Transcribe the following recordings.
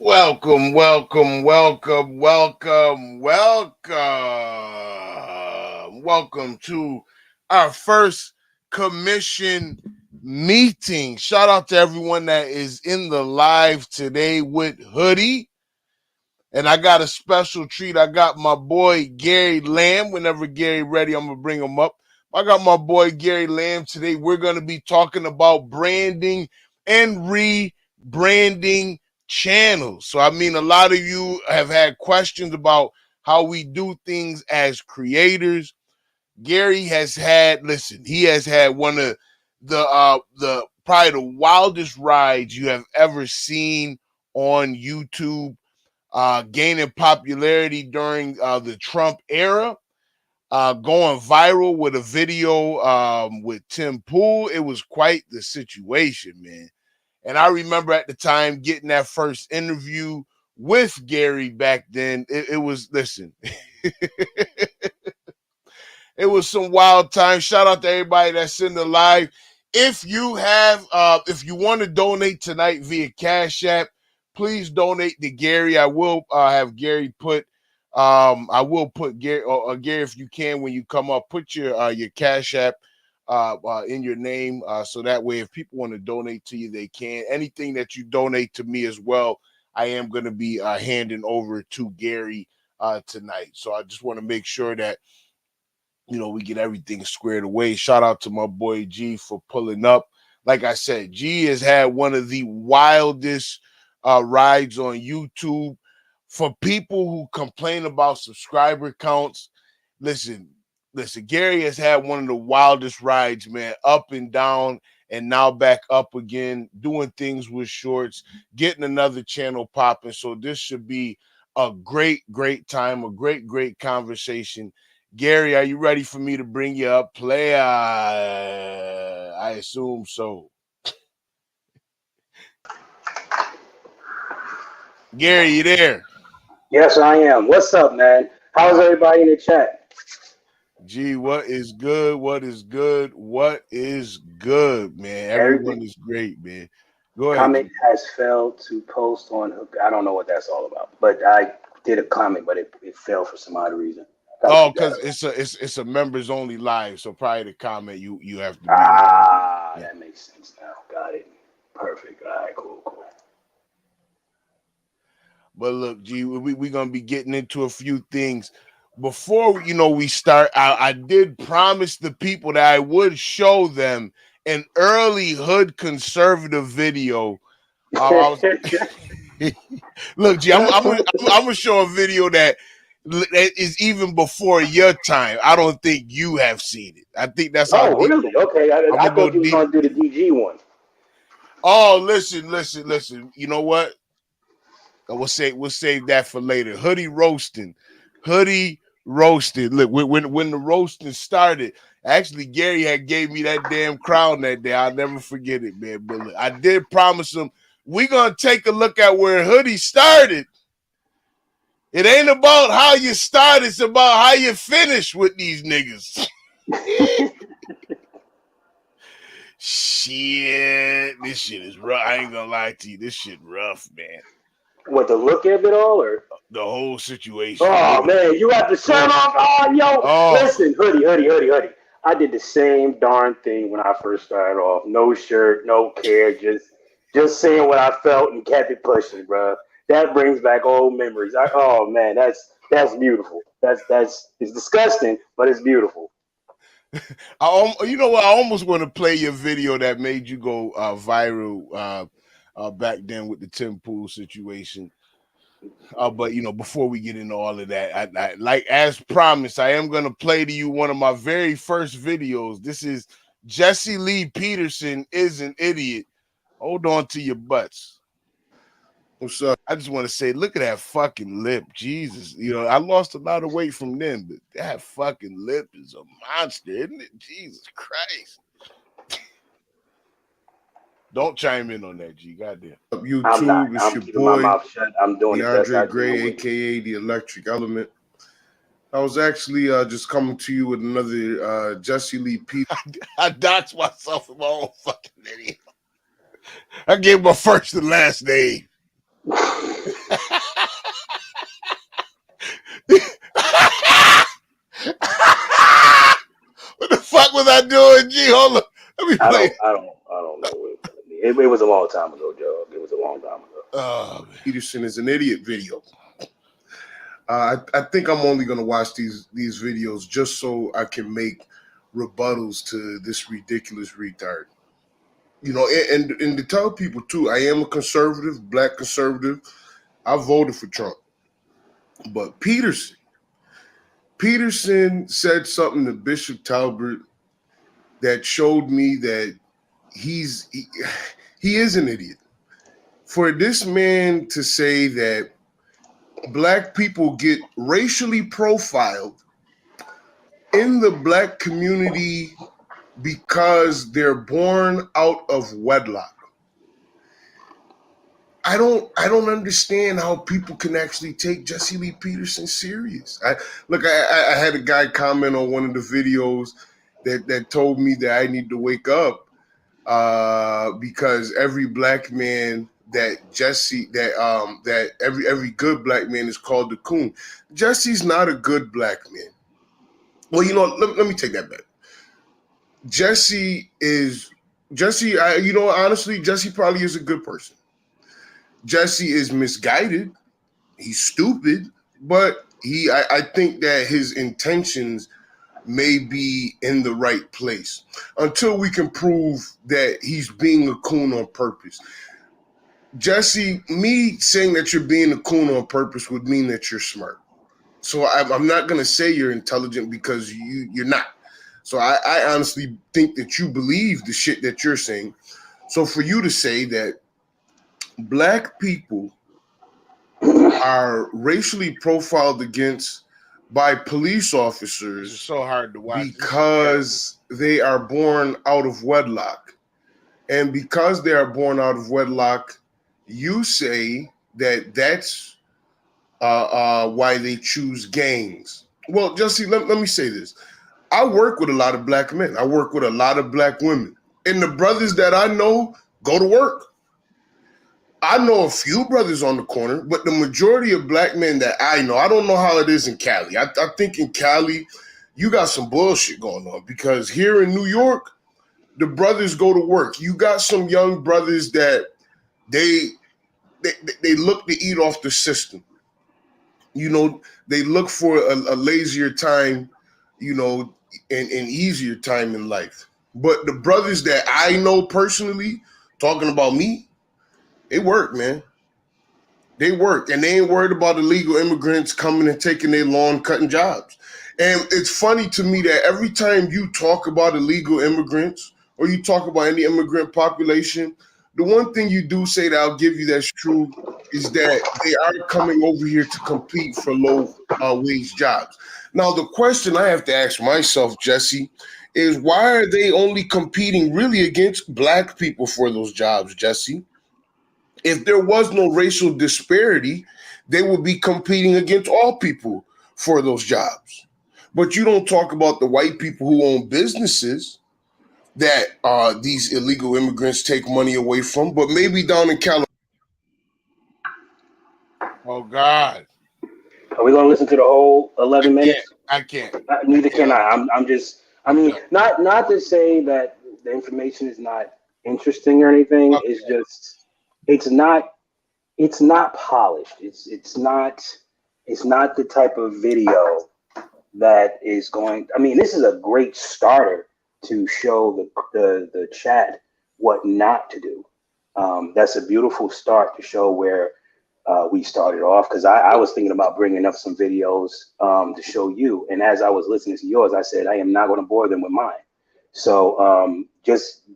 Welcome, welcome, welcome, welcome, welcome. Welcome to our first commission meeting. Shout out to everyone that is in the live today with Hoodie. And I got a special treat. I got my boy Gary Lamb. Whenever Gary ready, I'm going to bring him up. I got my boy Gary Lamb today. We're going to be talking about branding and rebranding channels. So, I mean, a lot of you have had questions about how we do things as creators. Gary has had, he has had one of the probably the wildest rides you have ever seen on YouTube, gaining popularity during the Trump era, going viral with a video with Tim Pool. It was quite the situation, man. And I remember at the time getting that first interview with Gary back then. It was, it was some wild time. Shout out to everybody that's in the live. If you have, if you want to donate tonight via Cash App, please donate to Gary. I will have Gary put, I will put Gary, Gary, if you can, when you come up, put your Cash App in your name, so that way if people want to donate to you, they can. Anything that you donate to me as well, I am going to be handing over to Gary tonight. So I just want to make sure that we get everything squared away. Shout out to my boy G for pulling up. Like I said, G has had one of the wildest rides on YouTube. For people who complain about subscriber counts, listen, Gary has had one of the wildest rides, man, up and down and now back up again, doing things with shorts, getting another channel popping. So this should be a great time, a great conversation. Gary, are you ready for me to bring you up? Play, I assume so. Gary, you there? Yes, I am. What's up, man? How's everybody in the chat? Gee, what is good? What is good? What is good, man? Everyone is great, man. Go ahead. Comment has failed to post on Hook. I don't know what that's all about, but I did a comment, but it failed for some odd reason. Oh, because it's a members only live, so prior to comment, you have to be. That makes sense now. Got it. Perfect. All right, cool. But look, G, we're gonna be getting into a few things. Before we start, I did promise the people that I would show them an early hood conservative video. Look, G, I'm gonna show a video that is even before your time. I don't think you have seen it. I think that's how. Oh, really? Okay. I thought you were gonna do the DG one. Oh, listen. You know what? We'll save that for later. Hoodie roasting. Look, when the roasting started, actually Gary had gave me that damn crown that day. I'll never forget it, man. But look, I did promise him we're gonna take a look at where Hoodie started. It ain't about how you start, it's about how you finish with these niggas. Shit, this shit is rough. I ain't gonna lie to you. This shit rough, man. What, the look of it all, or the whole situation? Oh man, you got the shirt off. Oh, yo, listen, hoodie. I did the same darn thing when I first started off. No shirt, no care, just saying what I felt and kept it pushing, bro. That brings back old memories. Oh man, that's beautiful. It's disgusting, but it's beautiful. You know what? I almost want to play your video that made you go viral back then with the Tim Pool situation. But before we get into all of that, I like as promised, I am gonna play to you one of my very first videos. This is Jesse Lee Peterson is an idiot. Hold on to your butts. What's up? I just want to say, look at that fucking lip. Jesus, I lost a lot of weight from them, but that fucking lip is a monster, isn't it? Jesus Christ. Don't chime in on that, G. Goddamn. YouTube, it's your boy, my mouth shut. I'm doing DeAndre Gray, aka the Electric Element. I was actually just coming to you with another Jesse Lee Peterson. I doxed myself in my own fucking video. I gave my first and last name. I don't know. It was a long time ago, Joe. It was a long time ago. Peterson is an idiot video. I think I'm only gonna watch these videos just so I can make rebuttals to this ridiculous retard. You know, and to tell people too, I am a conservative, black conservative. I voted for Trump, but Peterson said something to Bishop Talbert that showed me that he is an idiot. For this man to say that black people get racially profiled in the black community because they're born out of wedlock. I don't understand how people can actually take Jesse Lee Peterson serious. I had a guy comment on one of the videos that told me that I need to wake up because every black man that every good black man is called a coon. Jesse's not a good black man. Well, you know, let me take that back. Honestly, Jesse probably is a good person. Jesse is misguided. He's stupid, but I think that his intentions may be in the right place until we can prove that he's being a coon on purpose. Jesse, me saying that you're being a coon on purpose would mean that you're smart. So I'm not going to say you're intelligent because you're not. So I honestly think that you believe the shit that you're saying. So for you to say that black people are racially profiled against by police officers it's so hard to watch because they are born out of wedlock. And because they are born out of wedlock, you say that that's why they choose gangs. Well, Jesse, let me say this. I work with a lot of black men. I work with a lot of black women. And the brothers that I know go to work. I know a few brothers on the corner, but the majority of black men that I know, I don't know how it is in Cali. I think in Cali, you got some bullshit going on because here in New York, the brothers go to work. You got some young brothers that they look to eat off the system. You know, they look for a lazier time, you know, and easier time in life. But the brothers that I know personally, talking about me, they work, man. They work, and they ain't worried about illegal immigrants coming and taking their lawn cutting jobs. And it's funny to me that every time you talk about illegal immigrants or you talk about any immigrant population, the one thing you do say that I'll give you that's true is that they are coming over here to compete for low wage jobs. Now, the question I have to ask myself, Jesse, is why are they only competing really against black people for those jobs, Jesse? If there was no racial disparity, they would be competing against all people for those jobs. But you don't talk about the white people who own businesses that these illegal immigrants take money away from, but maybe down in California. Oh, God. Are we going to listen to the whole 11 minutes? I can't. Neither can I. I'm just, I mean, not to say that the information is not interesting or anything. Okay. It's just, it's not polished. It's not the type of video that is going, I mean, this is a great starter to show the chat what not to do. That's a beautiful start to show where we started off, because I was thinking about bringing up some videos to show you. And as I was listening to yours, I said, I am not going to bore them with mine. So just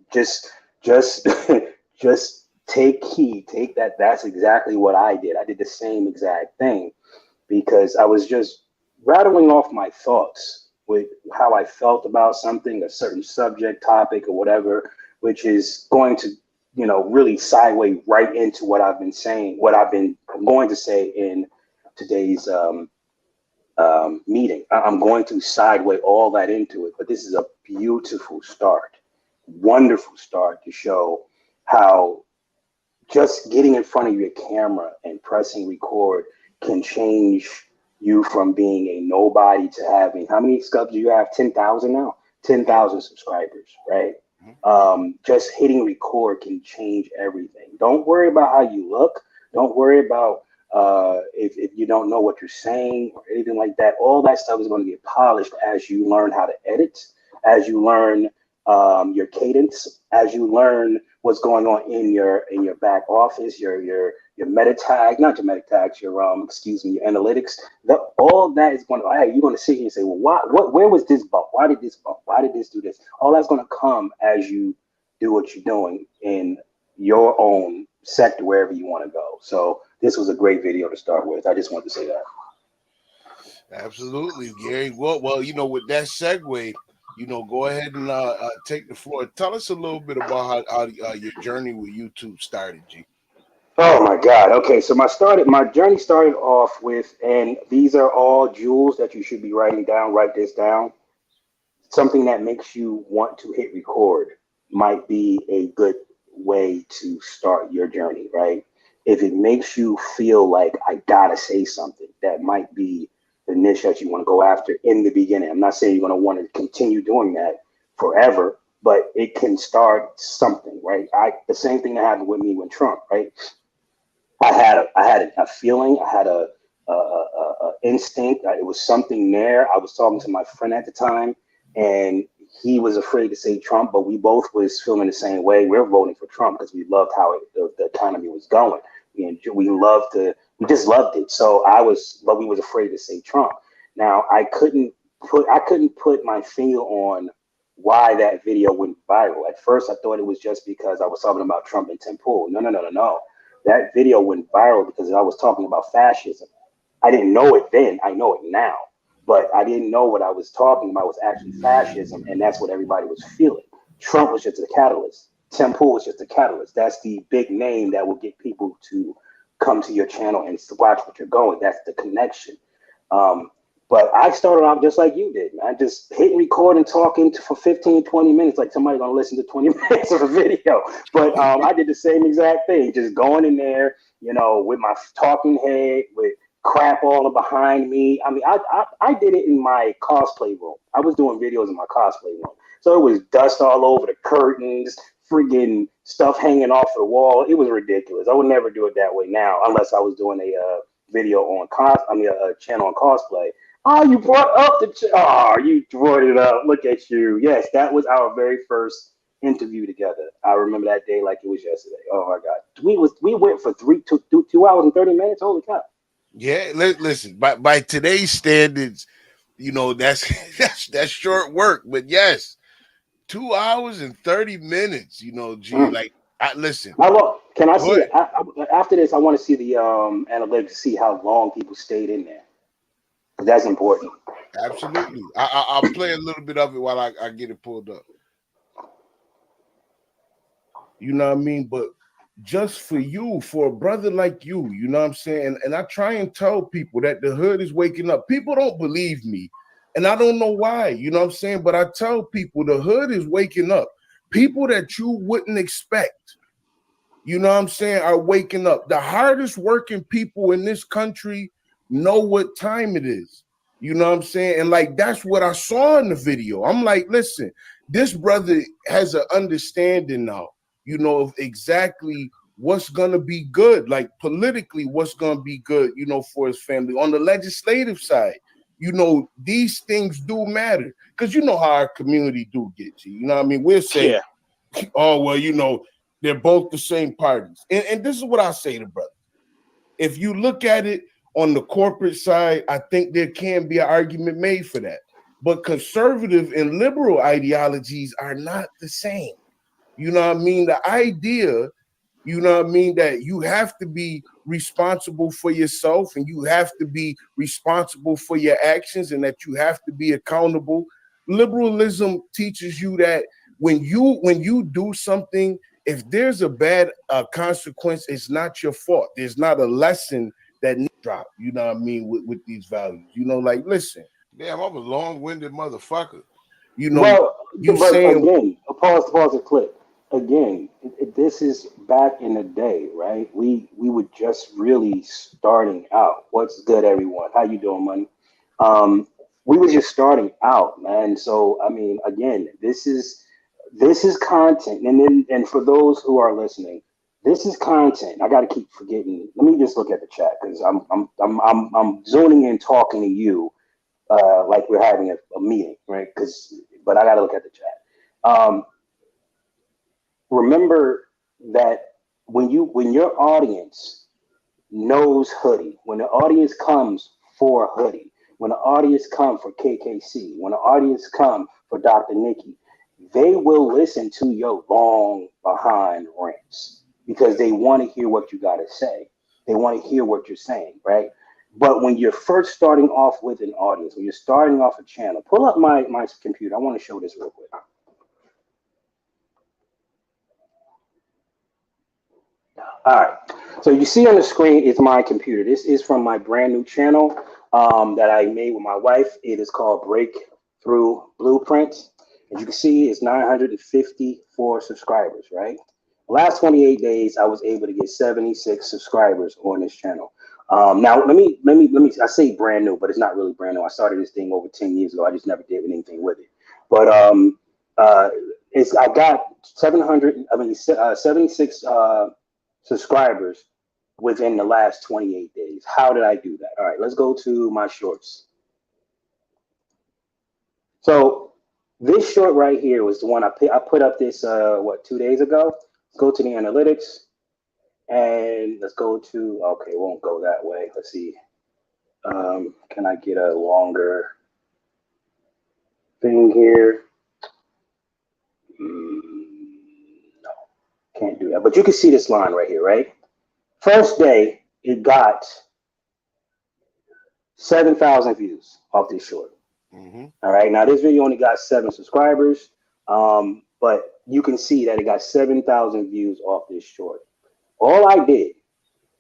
take heed, take that. That's exactly what I did. I did the same exact thing because I was just rattling off my thoughts with how I felt about something, a certain subject, topic, or whatever, which is going to, you know, really sideway right into what I've been saying, what I'm going to say in today's meeting. I'm going to sideway all that into it, but this is a beautiful start, wonderful start to show how just getting in front of your camera and pressing record can change you from being a nobody to having, how many subs do you have? 10,000 now? 10,000 subscribers, right? Just hitting record can change everything. Don't worry about how you look. Don't worry about if you don't know what you're saying or anything like that. All that stuff is going to get polished as you learn how to edit, as you learn your cadence, as you learn what's going on in your back office, your meta tag, not your meta tags, your excuse me, your analytics. All that is going to, hey, you're going to sit here and say, well, where was this bump? Why did this bump? Why did this do this? All that's going to come as you do what you're doing in your own sector, wherever you want to go. So this was a great video to start with. I just wanted to say that. Absolutely, Gary. Well, with that segue, go ahead and take the floor. Tell us a little bit about how your journey with YouTube started, G. Oh my God. Okay, so my journey started off with, and these are all jewels that you should be writing down. Write this down. Something that makes you want to hit record might be a good way to start your journey, right? If it makes you feel like I gotta say something, that might be the niche that you want to go after in the beginning. I'm not saying you're going to want to continue doing that forever, but it can start something, right? The same thing that happened with me with Trump, right? I had a feeling, I had a instinct. It was something there. I was talking to my friend at the time, and he was afraid to say Trump, but we both was feeling the same way. We're voting for Trump because we loved how the economy was going. We just loved it. But we was afraid to say Trump. Now I couldn't put my finger on why that video went viral. At first, I thought it was just because I was talking about Trump and Tim Pool. No. That video went viral because I was talking about fascism. I didn't know it then. I know it now. But I didn't know what I was talking about was actually fascism, and that's what everybody was feeling. Trump was just a catalyst. Tim Pool was just a catalyst. That's the big name that will get people to come to your channel and watch what you're going. That's the connection. But I started off just like you did, man. Just hitting record and talking for 15, 20 minutes, like somebody's going to listen to 20 minutes of a video. But I did the same exact thing, just going in there, with my talking head, with crap all behind me. I mean, I did it in my cosplay room. I was doing videos in my cosplay room. So it was dust all over the curtains, friggin' stuff hanging off the wall. It was ridiculous. I would never do it that way now, unless I was doing a video on a channel on cosplay. Oh, you brought up you brought it up. Look at you. Yes, that was our very first interview together. I remember that day like it was yesterday. Oh my God. We went for 2 hours and 30 minutes. Holy cow. Yeah, listen, by today's standards, that's short work. But yes, 2 hours and 30 minutes, like listen. Can I see it? After this, I want to see the analytics to see how long people stayed in there. That's important. Absolutely. I'll play a little bit of it while I get it pulled up. You know what I mean? But just for a brother like you know what I'm saying? And I try and tell people that the hood is waking up. People don't believe me. And I don't know why, you know what I'm saying? But I tell people the hood is waking up. People that you wouldn't expect, you know what I'm saying, are waking up. The hardest working people in this country know what time it is. You know what I'm saying? And like, that's what I saw in the video. I'm like, listen, this brother has an understanding now, of exactly what's going to be good, like politically, what's going to be good, for his family. On the legislative side, these things do matter because how our community do get you. You know what I mean? We'll say, oh, well, they're both the same parties. And this is what I say to brother. If you look at it on the corporate side, I think there can be an argument made for that. But conservative and liberal ideologies are not the same. You know what I mean? The idea, that you have to be responsible for yourself and you have to be responsible for your actions and that you have to be accountable. Liberalism teaches you that when you do something, if there's a bad consequence, it's not your fault. There's not a lesson that needs to drop, you know what I mean, with these values. Like, listen. Damn, I'm a long-winded motherfucker. Again, pause the clip. Again, this is back in the day, right? We were just really starting out. What's good, everyone? How you doing, money? We were just starting out, man. So, I mean, again, this is this is content, and for those who are listening, this is content. I got to keep forgetting. Let me just look at the chat because I'm zoning in talking to you like we're having a meeting, right? But I got to look at the chat. Remember that when your audience knows Hoodie, when the audience comes for Hoodie, when the audience come for KKC, when the audience come for Dr. Nikki, they will listen to your long behind rants because they want to hear what you got to say. They want to hear what you're saying, right? But when you're first starting off with an audience, when you're starting off a channel, pull up my computer. I want to show this real quick. All right. So you see on the screen is my computer. This is from my brand new channel that I made with my wife. It is called Breakthrough Blueprints. As you can see, it's 954 subscribers, right? Last 28 days, I was able to get 76 subscribers on this channel. Now, let me. I say brand new, but it's not really brand new. I started this thing over 10 years ago. I just never did anything with it. But I got 76 subscribers within the last 28 days. How did I do that? All right, let's go to my shorts. So this short right here was the one I put up this 2 days ago. Let's go to the analytics and let's go to, okay, it won't go that way. Let's see. Can I get a longer thing here? No, can't do that. But you can see this line right here, right? First day, it got 7,000 views off this short. Mm-hmm. All right. Now, this video only got 7 subscribers, but you can see that it got 7,000 views off this short. All I did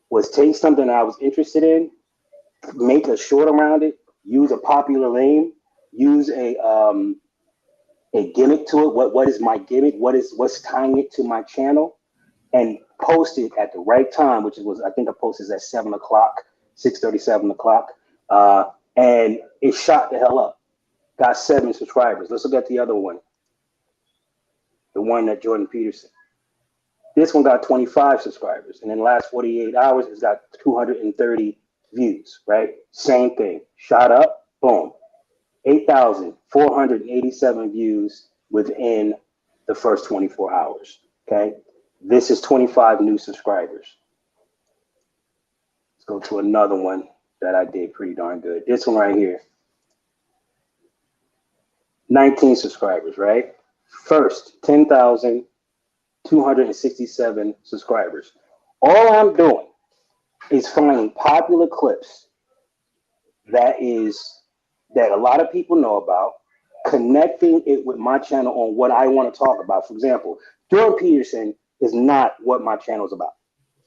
was take something I was interested in, make a short around it, use a popular name, use a gimmick to it. What is my gimmick? What's tying it to my channel? And post it at the right time, which was, I think I posted at 7 o'clock, 6:30, 7 o'clock. And it shot the hell up. Got 7 subscribers. Let's look at the other one. The one that Jordan Peterson. This one got 25 subscribers. And in the last 48 hours, it's got 230 views, right? Same thing. Shot up, boom. 8,487 views within the first 24 hours, okay? This is 25 new subscribers. Let's go to another one that I did pretty darn good. This one right here. 19 subscribers, right? First, 10,267 subscribers. All I'm doing is finding popular clips that a lot of people know about, connecting it with my channel on what I want to talk about. For example, Jordan Peterson is not what my channel is about,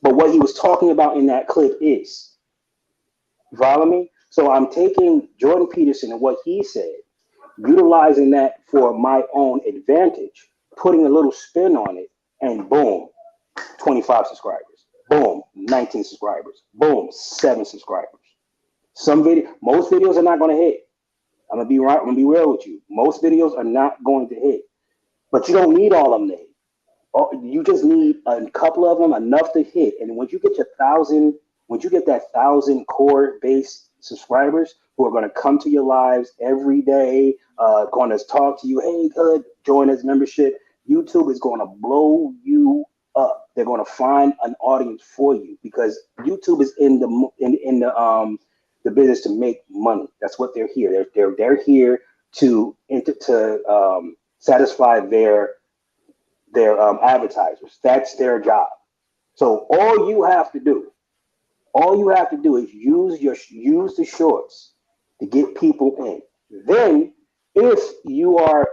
but what he was talking about in that clip is. You follow me? So I'm taking Jordan Peterson and what he said, utilizing that for my own advantage, putting a little spin on it, and boom, 25 subscribers. Boom, 19 subscribers. Boom, 7 subscribers. Most videos are not going to hit. I'm gonna be real with you. Most videos are not going to hit, but you don't need all of them to hit. You just need a couple of them, enough to hit. And once you get that 1,000 core base subscribers who are going to come to your lives every day, going to talk to you, hey, good, join this membership. YouTube is going to blow you up. They're going to find an audience for you because YouTube is in the business to make money. That's what they're here. They're here to satisfy their advertisers. That's their job. So all you have to do is use the shorts to get people in. Then if you are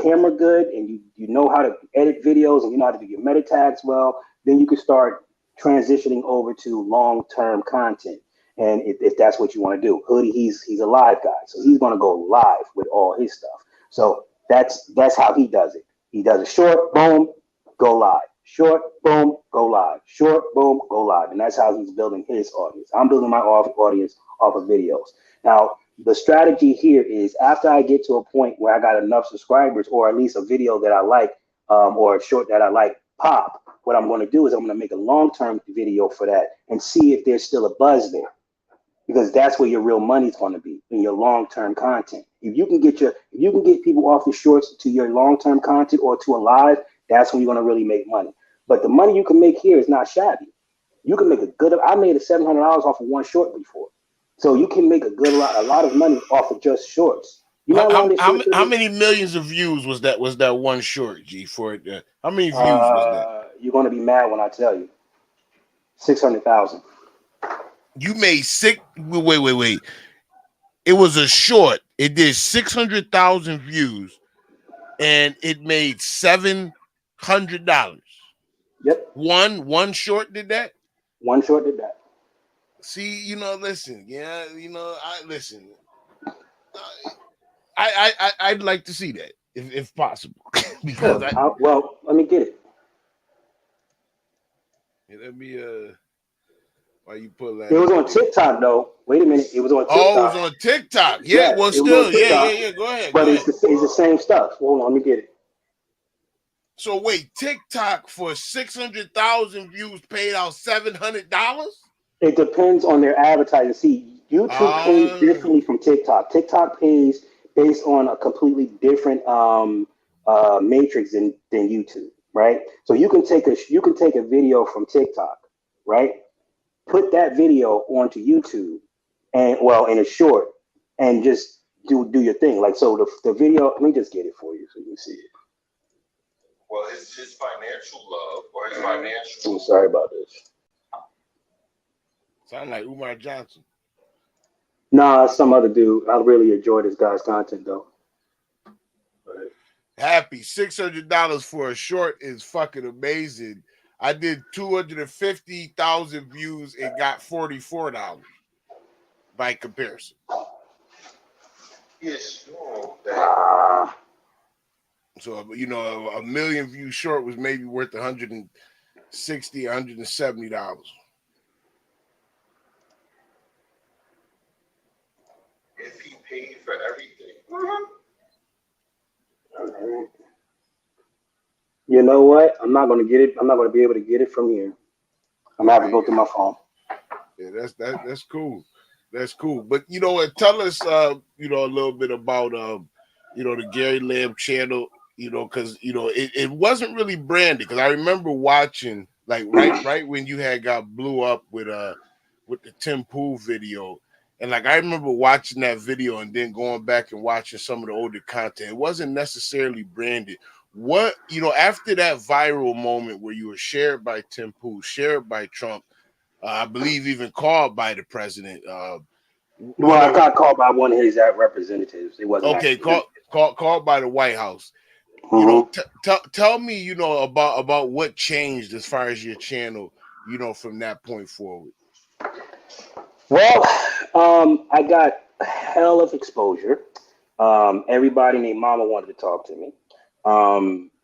camera good and you know how to edit videos and you know how to do your meta tags well, then you can start transitioning over to long-term content. And if that's what you want to do, Hoodie, he's a live guy, so he's going to go live with all his stuff. So that's how he does it. He does a short, boom, go live. Short, boom, go live. Short, boom, go live. And that's how he's building his audience. I'm building my audience off of videos. Now, The strategy here is after I get to a point where I got enough subscribers, or at least a video that I like, or a short that I like pop, what I'm going to do is I'm going to make a long-term video for that and see if there's still a buzz there, because that's where your real money's going to be, in your long-term content. If you can get people off the shorts to your long-term content or to a live, that's when you're going to really make money. But the money you can make here is not shabby. You can make I made $700 off of one short before. So you can make a lot of money off of just shorts. You know how many millions of views was that one short, G, for it? How many views was that? You're going to be mad when I tell you. 600,000. You made wait. It was a short. It did 600,000 views, and it made $700. Yep. One short did that? One short did that. See, listen. Yeah, I listen. I'd like to see that if possible. Because well, let me get it. Let me why you pull that? It was on TikTok though. Wait a minute. It was on TikTok. Oh, it was on TikTok. Yeah, well, still, yeah. Go ahead. But it's the same stuff. Hold on, let me get it. So wait, TikTok for 600,000 views paid out $700? It depends on their advertising. See, YouTube pays differently from TikTok. TikTok pays based on a completely different matrix than YouTube, right? So you can take a video from TikTok, right? Put that video onto YouTube, and in a short, and just do your thing. Like, so the video. Let me just get it for you so you can see it. Well, it's his financial love or his financial. I'm sorry about this. Sound like Umar Johnson. Nah, some other dude. I really enjoy this guy's content though. Happy $600 for a short is fucking amazing. I did 250,000 views and got $44 by comparison. Yes, So a million view short was maybe worth $160, $170. If he paid for everything. You know what? I'm not gonna get it. I'm not gonna be able to get it from here. I'm gonna have to go through my phone. Yeah, that's cool. That's cool. But tell us a little bit about the Gary Lamb channel, because it wasn't really branded. Because I remember watching like right when you had got blew up with the Tim Pool video. And like I remember watching that video and then going back and watching some of the older content. It wasn't necessarily branded. What after that viral moment where you were shared by Tim Pool, shared by Trump, I believe even called by the president. I got called by one of his representatives. It wasn't okay. Called by the White House. Mm-hmm. Tell me about what changed as far as your channel. From that point forward. Well, I got a hell of exposure. Everybody named Mama wanted to talk to me.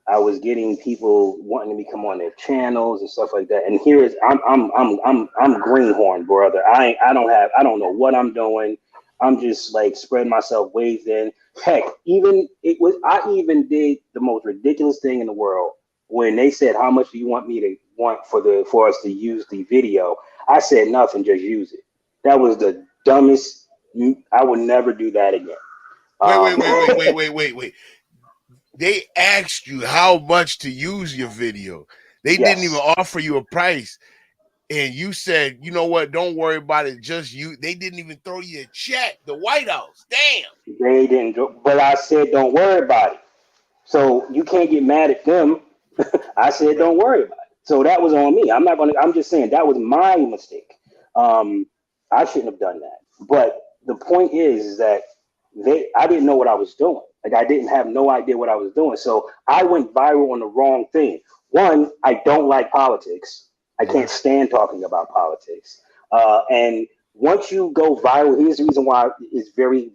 I was getting people wanting to come on their channels and stuff like that. And I'm greenhorn, brother. I don't know what I'm doing. I'm just like spreading myself way thin. Heck, I even did the most ridiculous thing in the world when they said, "How much do you want for us to use the video?" I said nothing, just use it. That was the dumbest. I would never do that again. Wait. They asked you how much to use your video. They didn't even offer you a price. And you said, you know what, don't worry about it. Just you. They didn't even throw you a check. The White House. Damn. They didn't. But I said, don't worry about it. So you can't get mad at them. I said, don't worry about it. So that was on me. I'm just saying that was my mistake. I shouldn't have done that. But the point is that I didn't know what I was doing. Like, I didn't have no idea what I was doing. So I went viral on the wrong thing. One, I don't like politics. I can't stand talking about politics. And once you go viral, here's the reason why it's very,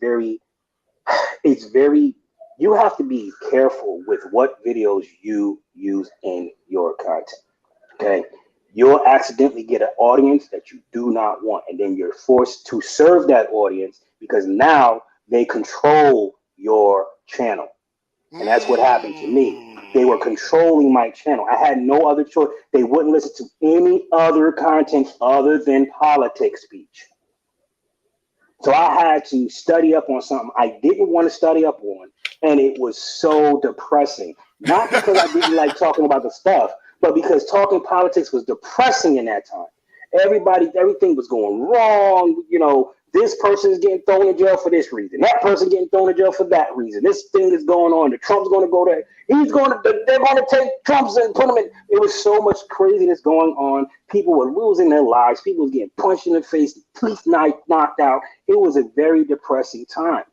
you have to be careful with what videos you use in your content. Okay. You'll accidentally get an audience that you do not want, and then you're forced to serve that audience because now they control your channel. And that's what happened to me. They were controlling my channel. I had no other choice. They wouldn't listen to any other content other than politics speech. So I had to study up on something I didn't want to study up on. And it was so depressing. Not because I didn't like talking about the stuff, but because talking politics was depressing in that time. Everything was going wrong. You know, this person is getting thrown in jail for this reason. That person getting thrown in jail for that reason. This thing is going on. The Trump's going to go there. They're going to take Trump's and put him in. It was so much craziness going on. People were losing their lives. People were getting punched in the face, teeth knocked out. It was a very depressing time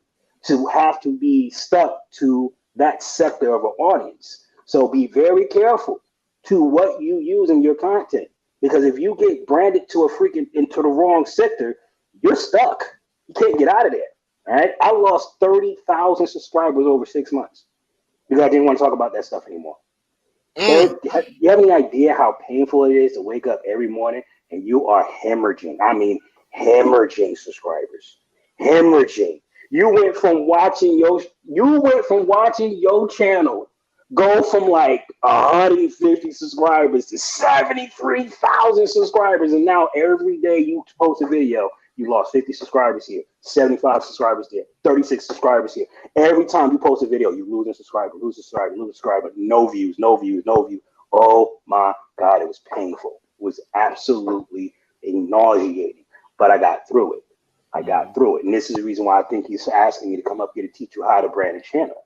to have to be stuck to that sector of an audience. So be very careful to what you use in your content. Because if you get branded to into the wrong sector, you're stuck. You can't get out of there. All right. I lost 30,000 subscribers over 6 months because I didn't want to talk about that stuff anymore. So, you have any idea how painful it is to wake up every morning and you are hemorrhaging? I mean, hemorrhaging subscribers. Hemorrhaging. You went from watching your channel go from like 150 subscribers to 73,000 subscribers, and now every day you post a video, you lost 50 subscribers here, 75 subscribers there, 36 subscribers here. Every time you post a video, you lose a subscriber, no views. Oh my God, it was painful. It was absolutely nauseating, but I got through it. And this is the reason why I think he's asking me to come up here to teach you how to brand a channel.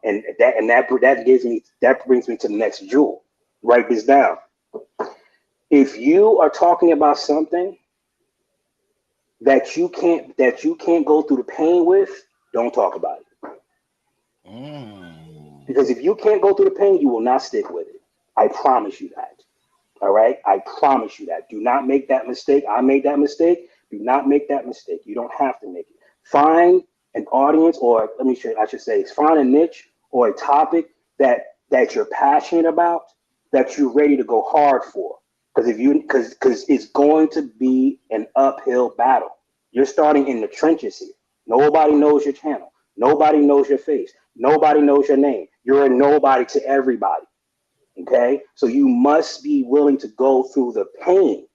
And that brings me to the next jewel. Write this down. If you are talking about something that you can't go through the pain with, don't talk about it. Because if you can't go through the pain, you will not stick with it. I promise you that. All right? I promise you that. Do not make that mistake. I made that mistake. Do not make that mistake. You don't have to make it. Find an audience, or find a niche or a topic that you're passionate about, that you're ready to go hard for. Because it's going to be an uphill battle. You're starting in the trenches here. Nobody knows your channel. Nobody knows your face. Nobody knows your name. You're a nobody to everybody. Okay? So you must be willing to go through the pain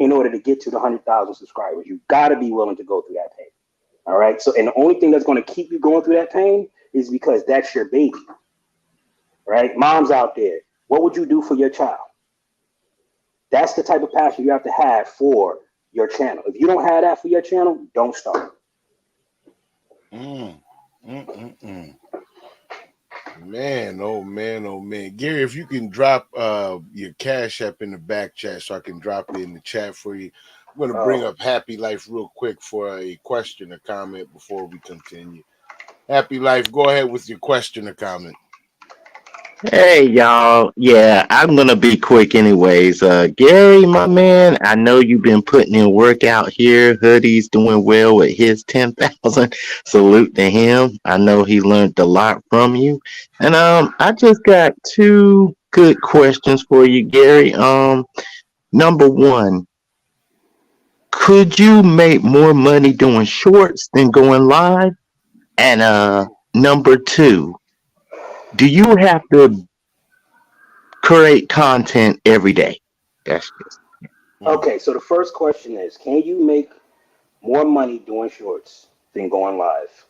in order to get to the 100,000 subscribers. You got to be willing to go through that pain. All right. So, and the only thing that's going to keep you going through that pain is because that's your baby. Right? Moms out there, what would you do for your child? That's the type of passion you have to have for your channel. If you don't have that for your channel, don't start. Man, oh man. Gary, if you can drop your Cash App in the back chat so I can drop it in the chat for you. I'm going to bring up Happy Life real quick for a question or comment before we continue. Happy Life, go ahead with your question or comment. Hey y'all, yeah, I'm gonna be quick anyways. Gary, my man, I know you've been putting in work out here. Hoodie's doing well with his 10,000. Salute to him. I know he learned a lot from you. And I just got two good questions for you, Gary. Number one, could you make more money doing shorts than going live? And number two, do you have to create content every day? That's just Okay, so the first question is, can you make more money doing shorts than going live?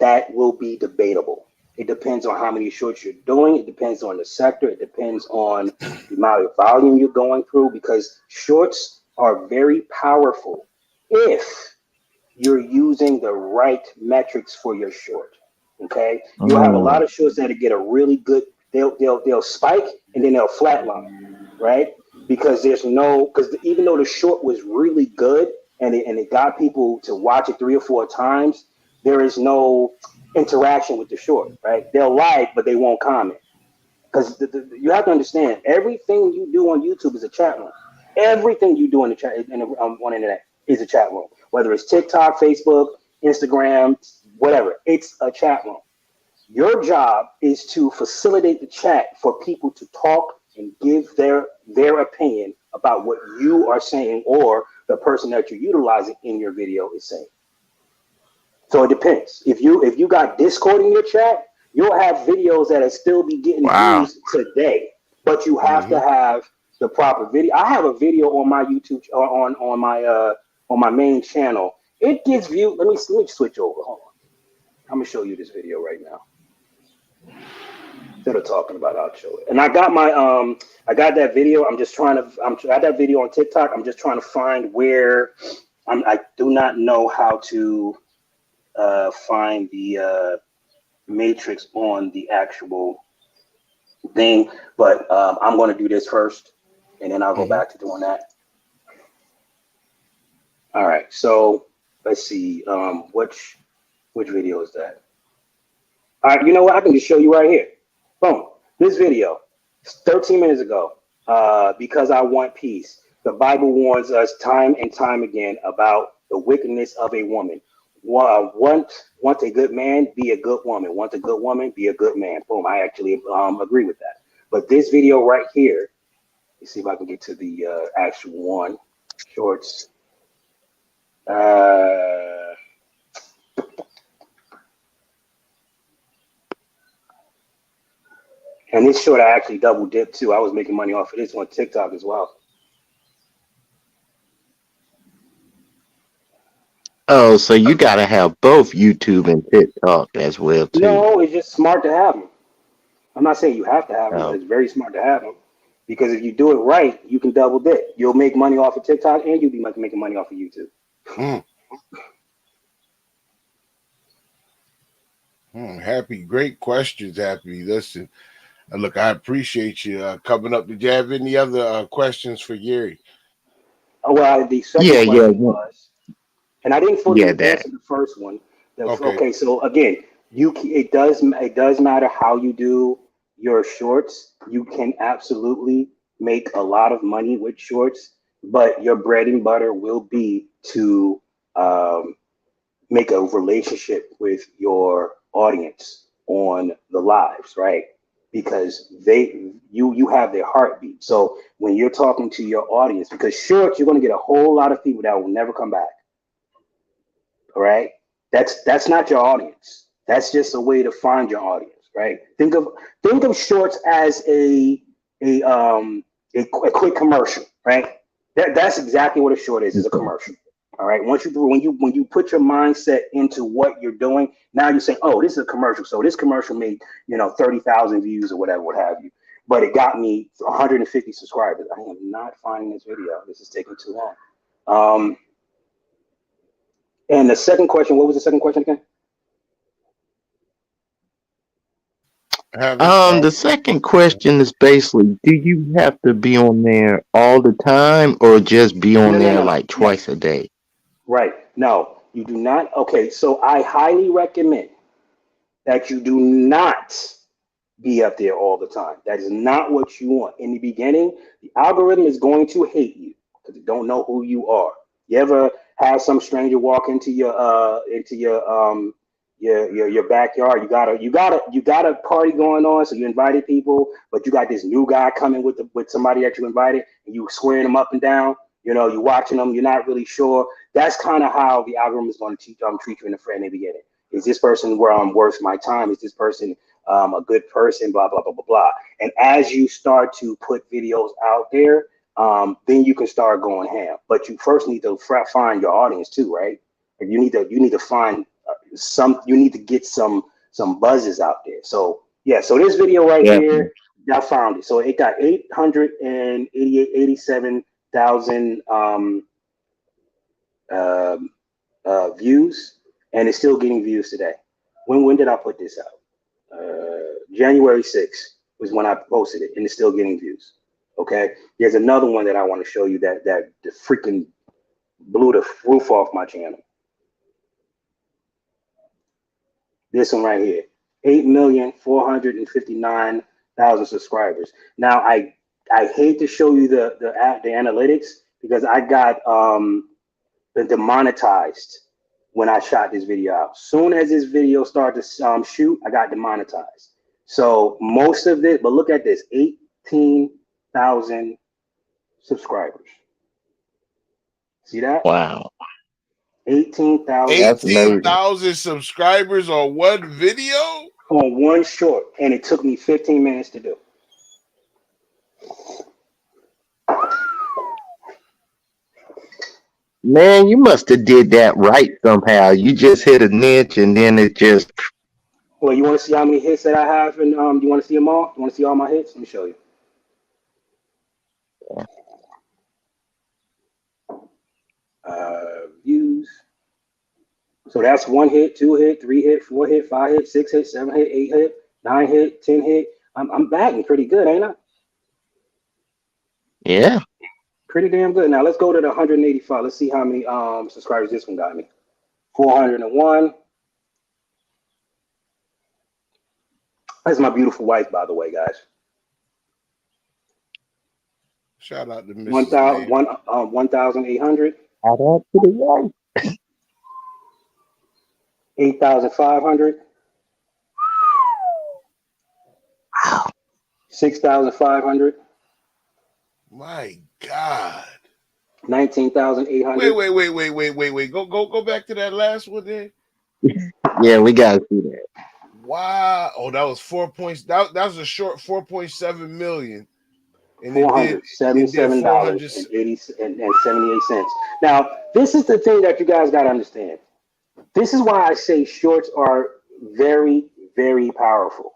That will be debatable. It depends on how many shorts you're doing. It depends on the sector. It depends on the amount of volume you're going through, because shorts are very powerful if you're using the right metrics for your short. Okay, you'll have a lot of shorts that get a really good. They'll spike and then they'll flatline, right? Because even though the short was really good and it got people to watch it 3 or 4 times, there is no interaction with the short, right? They'll like, but they won't comment. Because you have to understand, everything you do on YouTube is a chat room. Everything you do on the chat on internet is a chat room. Whether it's TikTok, Facebook, Instagram, whatever, it's a chat room. Your job is to facilitate the chat for people to talk and give their opinion about what you are saying or the person that you're utilizing in your video is saying. So it depends. If you got Discord in your chat, you'll have videos that'll still be getting Wow. views today. But you have to have the proper video. I have a video on my YouTube on my main channel. It gets views. Let me switch over. Hold on. I'm gonna show you this video right now. Instead of talking about it, I'll show it. And I got I got that video. I got that video on TikTok. I'm just trying to find where I do not know how to find the matrix on the actual thing, but I'm going to do this first, and then I'll go back to doing that. All right, so let's see, which video is that? All right, you know what? I can just show you right here. Boom, this video, 13 minutes ago. Because I want peace. The Bible warns us time and time again about the wickedness of a woman. Want a good man, be a good woman. Want a good woman, be a good man. Boom, I actually agree with that. But this video right here, let's see if I can get to the actual one. Shorts. And this short, I actually double dipped too. I was making money off of this on TikTok as well. Oh, so you got to have both YouTube and TikTok as well, too. No, it's just smart to have them. I'm not saying you have to have them, but it's very smart to have them. Because if you do it right, you can double dip. You'll make money off of TikTok and you'll be making money off of YouTube. Happy, great questions, Happy. Listen, look, I appreciate you coming up. Did you have any other questions for Gary? Oh, well, the second question was, and I didn't fully answer the first one. Okay, so again, it does matter how you do your shorts. You can absolutely make a lot of money with shorts, but your bread and butter will be to make a relationship with your audience on the lives, right? Because you have their heartbeat. So when you're talking to your audience, because shorts, you're going to get a whole lot of people that will never come back. All right, that's not your audience. That's just a way to find your audience, right? Think of shorts as a quick commercial, right? That's exactly what a short is a commercial. All right. When you put your mindset into what you're doing, now you're saying, oh, this is a commercial. So this commercial made 30,000 views or whatever, what have you. But it got me 150 subscribers. I am not finding this video. This is taking too long. And the second question, what was the second question again? The second question is basically, do you have to be on there all the time or just be on there like twice a day? Right. No, you do not. Okay, so I highly recommend that you do not be up there all the time. That is not what you want. In the beginning, the algorithm is going to hate you because they don't know who you are. You ever have some stranger walk into your backyard? You got a party going on, so you invited people, but you got this new guy coming with somebody that you invited, and you squaring them up and down. You're watching them. You're not really sure. That's kind of how the algorithm is going to treat you in the beginning. Is this person where I'm worth my time? Is this person a good person? Blah blah blah blah blah. And as you start to put videos out there, then you can start going ham. But you first need to find your audience too, right? And you need to find you need to get some buzzes out there. So yeah, so this video right here, I found it. So it got 887,000 views, and it's still getting views today. When did I put this out? January 6th was when I posted it, and it's still getting views. Okay, there's another one that I want to show you that the freaking blew the roof off my channel. This one right here, 8,459,000 subscribers. Now I hate to show you the analytics because I got demonetized when I shot this video out. Soon as this video started to shoot, I got demonetized. So most of it, but look at this, 18,000 subscribers. See that? Wow. 18,000. That's amazing. 18,000 subscribers on one video? On one short, and it took me 15 minutes to do. Man, you must have did that right somehow. You just hit a niche and then it just. Well, you want to see how many hits that I have, and do you want to see them all? You want to see all my hits? Let me show you. Views. So that's 1 hit, 2 hit, 3 hit, 4 hit, 5 hit, 6 hit, 7 hit, 8 hit, 9 hit, 10 hit. I'm batting pretty good, ain't I? Yeah. Pretty damn good. Now let's go to the 185. Let's see how many subscribers this one got me. 401. That's my beautiful wife, by the way, guys. Shout out to Mrs. 1,800. Add that to the wife. 8,500. 6,500. My God. 19,800. Wait. Go back to that last one there. Yeah, we gotta see that. Wow. Oh, that was 4 points. That was a short 4.7 million. And $477.78. Now, this is the thing that you guys got to understand. This is why I say shorts are very, very powerful.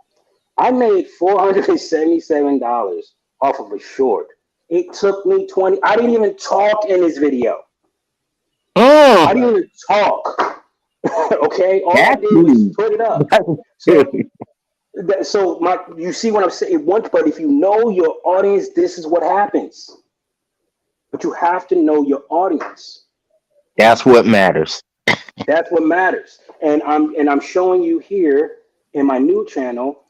I made $477 off of a short. It took me 20. I didn't even talk in this video. I didn't even talk. Okay, all I did was put it up. So you see what I'm saying? But if you know your audience, this is what happens. But you have to know your audience. That's what matters. That's what matters. And I'm showing you here in my new channel.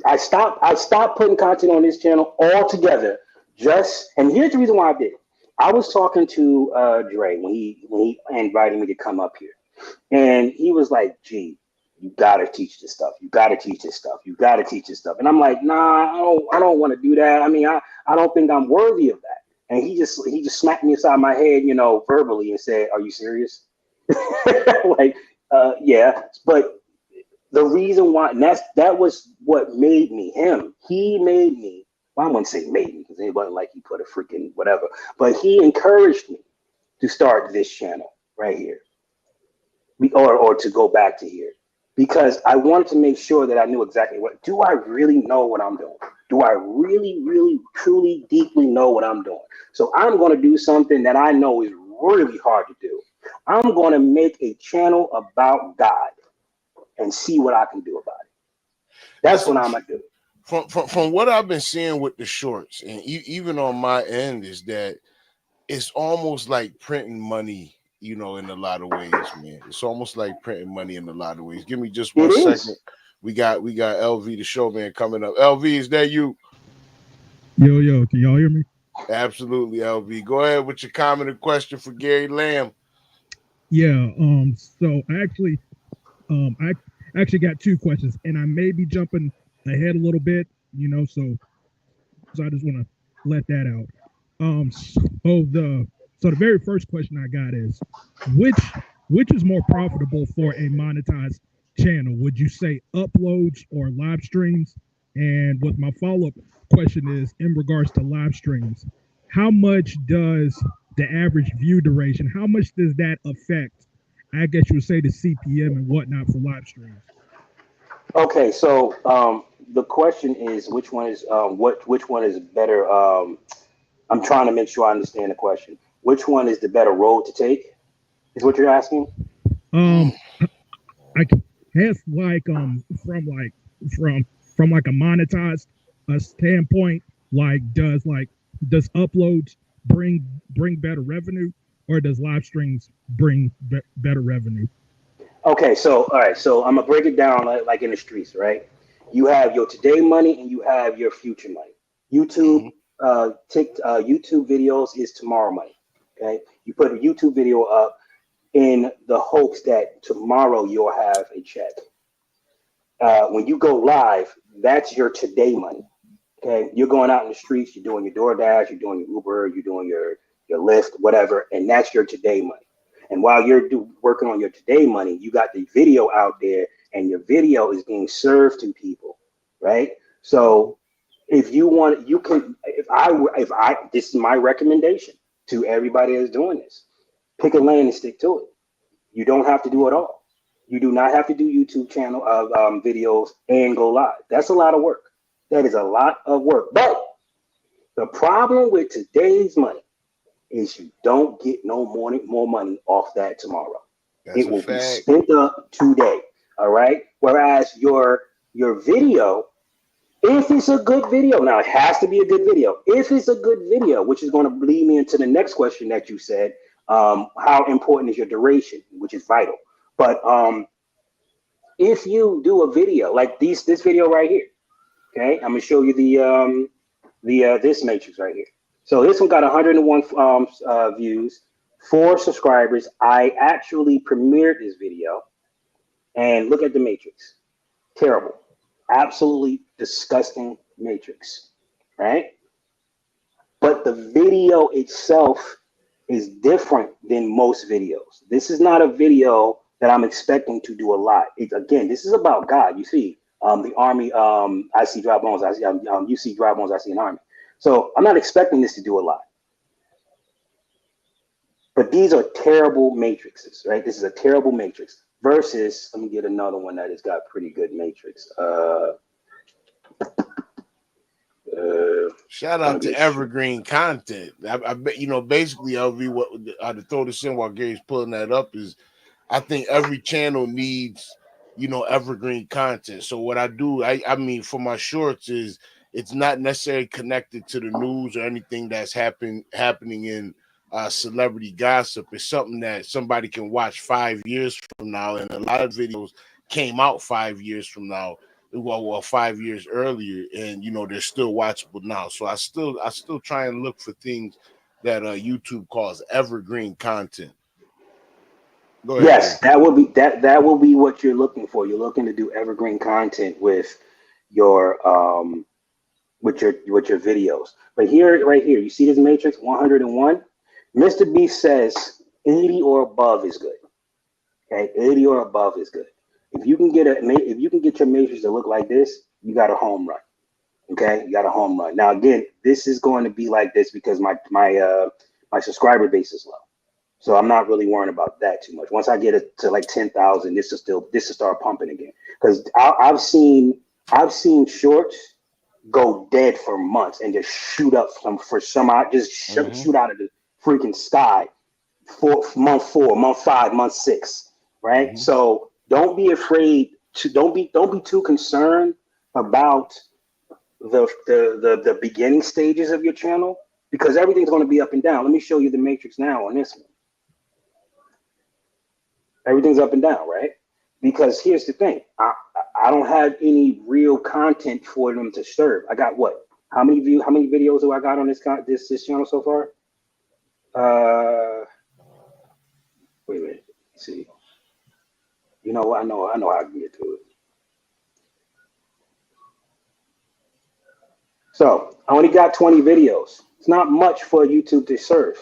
I stopped putting content on this channel altogether. And here's the reason why I did it. I was talking to Dre when he invited me to come up here, and he was like, "Gee, you gotta teach this stuff. You gotta teach this stuff. You gotta teach this stuff." And I'm like, "Nah, I don't want to do that. I mean, I don't think I'm worthy of that." And he just smacked me inside my head, verbally, and said, "Are you serious?" Like, yeah. But the reason why, and that was what made me him. He made me. Well, I wouldn't say made me because it wasn't like he put a freaking whatever. But he encouraged me to start this channel right here, or to go back to here. Because I wanted to make sure that I knew exactly do I really know what I'm doing? Do I really, really, truly, deeply know what I'm doing? So I'm going to do something that I know is really hard to do. I'm going to make a channel about God and see what I can do about it. That's what I'm going to do. From what I've been seeing with the shorts, and even on my end, is that it's almost like printing money. In a lot of ways, man. It's almost like printing money in a lot of ways. Give me just 1 second. We got LV the showman coming up. LV, is that you? Yo, can y'all hear me? Absolutely, LV. Go ahead with your comment or question for Gary Lamb. Yeah, so I actually got 2 questions, and I may be jumping ahead a little bit, so I just want to let that out. So the very first question I got is, which is more profitable for a monetized channel? Would you say uploads or live streams? And what my follow-up question is, in regards to live streams, how much does the average view duration, how much does that affect, I guess you would say, the CPM and whatnot for live streams? Okay, so the question is, which one is better? I'm trying to make sure I understand the question. Which one is the better road to take? Is what you're asking? I guess from like a monetized standpoint, does uploads bring better revenue, or does live streams bring better revenue? Okay, so all right, so I'm gonna break it down like in the streets, right? You have your today money and you have your future money. YouTube, YouTube videos is tomorrow money. Okay, you put a YouTube video up in the hopes that tomorrow you'll have a check. When you go live, that's your today money. Okay, you're going out in the streets, you're doing your DoorDash, you're doing your Uber, you're doing your Lyft, whatever, and that's your today money. And while you're working on your today money, you got the video out there, and your video is being served to people, right? So if you want, you can. If I, this is my recommendation to everybody that's doing this: pick a lane and stick to it. You don't have to do it all. You do not have to do YouTube channel videos and go live. That's a lot of work. That is a lot of work. But the problem with today's money is you don't get more money off that tomorrow. That's it will be spent up today. All right. Whereas your video, if it's a good video, now it has to be a good video. If it's a good video, which is going to lead me into the next question that you said, how important is your duration, which is vital. But if you do a video like this video right here, okay, I'm gonna show you the this matrix right here. So this one got 101 views, 4 subscribers. I actually premiered this video, and look at the matrix. Terrible, absolutely disgusting matrix, right? But the video itself is different than most videos. This is not a video that I'm expecting to do a lot. Again, this is about God. You see, the army. I see dry bones. I see. You see dry bones. I see an army. So I'm not expecting this to do a lot. But these are terrible matrices, right? This is a terrible matrix. Versus, let me get another one that has got pretty good matrix. Shout out to evergreen content. I bet, you know, basically, LV, what to throw this in while Gary's pulling that up is, I think every channel needs, you know, evergreen content. So what I do, I mean, for my shorts is, it's not necessarily connected to the news or anything that's happening in celebrity gossip. It's something that somebody can watch 5 years from now, and a lot of videos came out 5 years from now. Well, 5 years earlier, and you know they're still watchable now. So I still try and look for things that YouTube calls evergreen content. Go ahead. Yes, that will be what you're looking for. You're looking to do evergreen content with your videos. But here, right here, you see this matrix 101. Mr. Beast says 80 or above is good. Okay, 80 or above is good. If you can get your matrix to look like this, you got a home run. Okay, you got a home run. Now again, this is going to be like this because my subscriber base is low, so I'm not really worrying about that too much. Once I get it to like 10,000, this will start pumping again. Because I've seen shorts go dead for months and just shoot up shoot out of the freaking sky for month 4, month 5, month 6, right? Mm-hmm. So don't be afraid to don't be too concerned about the beginning stages of your channel, because everything's going to be up and down. Let me show you the matrix now on this one. Everything's up and down, right? Because here's the thing, I don't have any real content for them to serve. I got what? How many videos do I got on this channel so far? Wait a minute. Let's see. You know what? I know how to get to it. So I only got 20 videos. It's not much for YouTube to serve.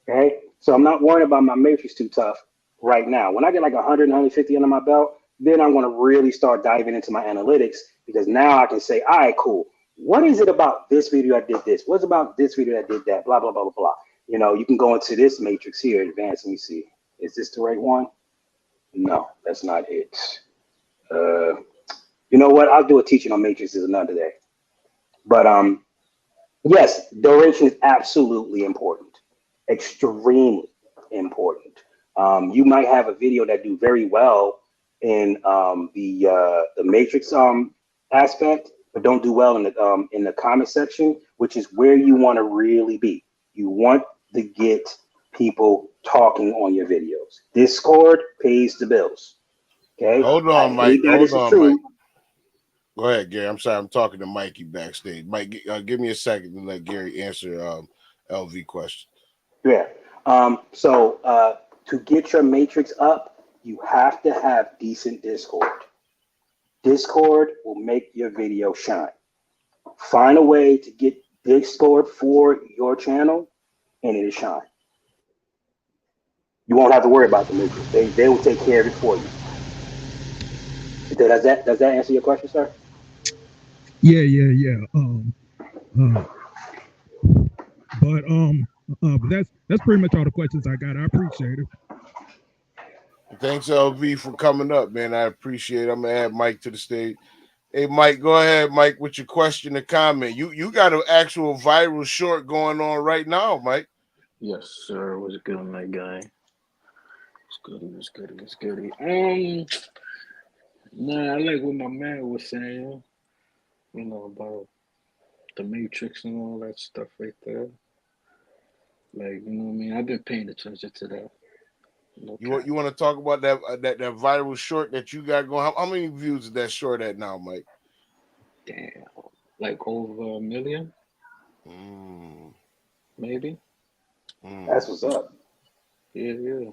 Okay, so I'm not worried about my matrix too tough right now. When I get like 100, 150 under my belt, then I'm going to really start diving into my analytics, because now I can say, all right, cool. What is it about this video that did this? What's about this video that did that? Blah, blah, blah, blah, blah. You know, you can go into this matrix here, advanced. Let me see. Is this the right one? No, that's not it. You know what? I'll do a teaching on matrices another day. But yes, duration is absolutely important. Extremely important. You might have a video that do very well in the matrix aspect, but don't do well in the comment section, which is where you want to really be. You want to get people talking on your videos. Discord pays the bills. Okay. Hold on, Mike. Hold on, Mike. Go ahead, Gary. I'm sorry. I'm talking to Mikey backstage. Mike, give me a second to let Gary answer LV question. Yeah. So to get your matrix up, you have to have decent Discord. Discord will make your video shine. Find a way to get Discord for your channel, and it'll shine. You won't have to worry about the midgets. They will take care of it for you. Does that answer your question, sir? Yeah. Uh, but that's pretty much all the questions I got. I appreciate it. Thanks, LV, for coming up, man. I appreciate it. I'm gonna add Mike to the stage. Hey, Mike, go ahead, Mike, with your question or comment. You got an actual viral short going on right now, Mike. Yes, sir. What's good, my guy? What's goody. Nah, I like what my man was saying. About the Matrix and all that stuff right there. Like, you know what I mean? I've been paying attention to that. No You cap. want to talk about that viral short that you got going? How many views is that short at now, Mike? Damn. Like over 1 million, maybe. That's what's up. Yeah.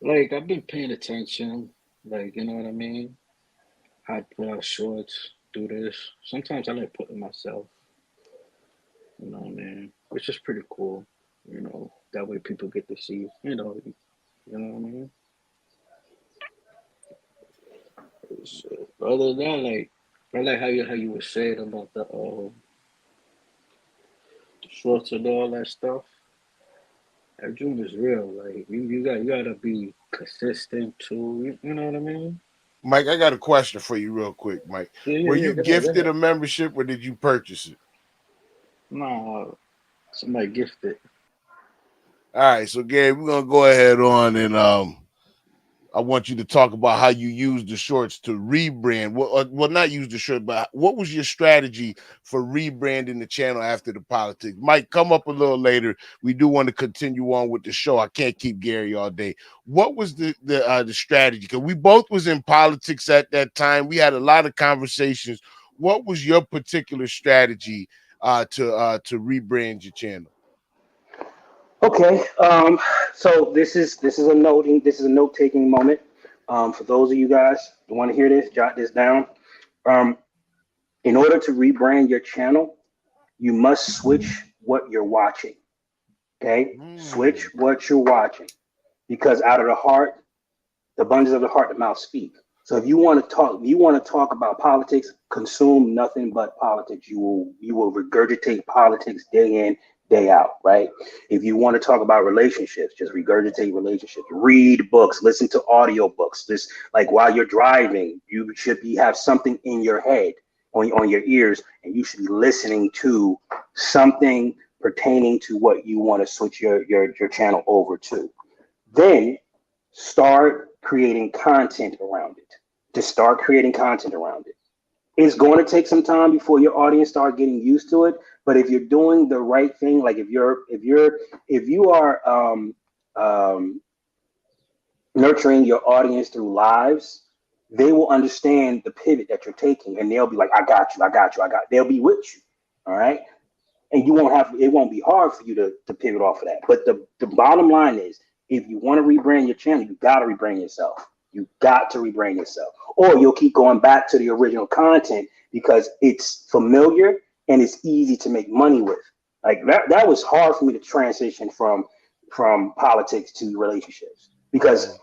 Like, I've been paying attention. Like, you know what I mean? I put out shorts, do this. Sometimes I like putting myself, you know what I mean? Which is pretty cool. That way people get to see, you know what I mean? Other than that, like, I like how you were saying about the shorts and all that stuff. That dream is real. Like, you gotta be consistent too. You know what I mean? Mike, I got a question for you real quick, Mike. Were Yeah. you Go ahead, go gifted ahead. a membership or did you purchase it? Nah, somebody gifted. All right, so Gary, we're gonna go ahead on and I want you to talk about how you use the shorts to rebrand. Well, not use the short, but what was your strategy for rebranding the channel after the politics? Mike, come up a little later. We do want to continue on with the show. I can't keep Gary all day. What was the strategy? Because we both was in politics at that time. We had a lot of conversations. What was your particular strategy to rebrand your channel? Okay. So this is a note taking moment. For those of you guys who want to hear this, jot this down. Um, in order to rebrand your channel, you must switch what you're watching. Okay, switch what you're watching because out of the heart, the abundance of the heart, the mouth speak. So if you want to talk about politics, consume nothing but politics. You will regurgitate politics day in, day out, right? If you want to talk about relationships, just regurgitate relationships. Read books, listen to audio books. This like while you're driving, you should have something in your head on your ears, and you should be listening to something pertaining to what you want to switch your channel over to. Then start creating content around it. Just start creating content around it. It's going to take some time before your audience start getting used to it. But if you're doing the right thing, like if you are nurturing your audience through lives, they will understand the pivot that you're taking, and they'll be like, "I got you, I got you, I got." They'll be with you, all right. And you won't have it won't be hard for you to pivot off of that. But the bottom line is if you want to rebrand your channel, you gotta rebrand yourself. You got to rebrand yourself. Or you'll keep going back to the original content because it's familiar and it's easy to make money with. Like that was hard for me to transition from politics to relationships because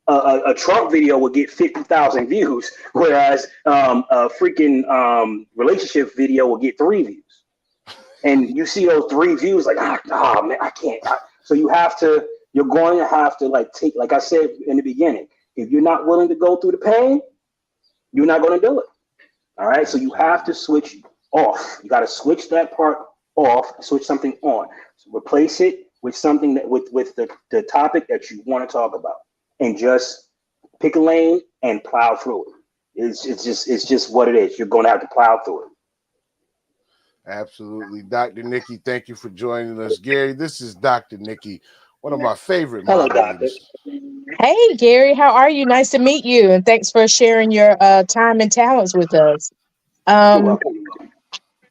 a Trump video would get 50,000 views, whereas a freaking relationship video will get 3 views, and you see those 3 views like man, I can't. So you're going to have to like take, like I said in the beginning, if you're not willing to go through the pain, you're not going to do it. All right, so you have to switch off. You got to switch that part off, switch something on. So replace it with something that with the topic that you want to talk about, and just pick a lane and plow through it. It's just what it is. You're going to have to plow through it. Absolutely. Dr. Nikki, thank you for joining us. Gary, this is Dr. Nikki, one of my favorite Hello, doctor. moderators. Hey, Gary, how are you? Nice to meet you, and thanks for sharing your time and talents with us. You're Um, welcome.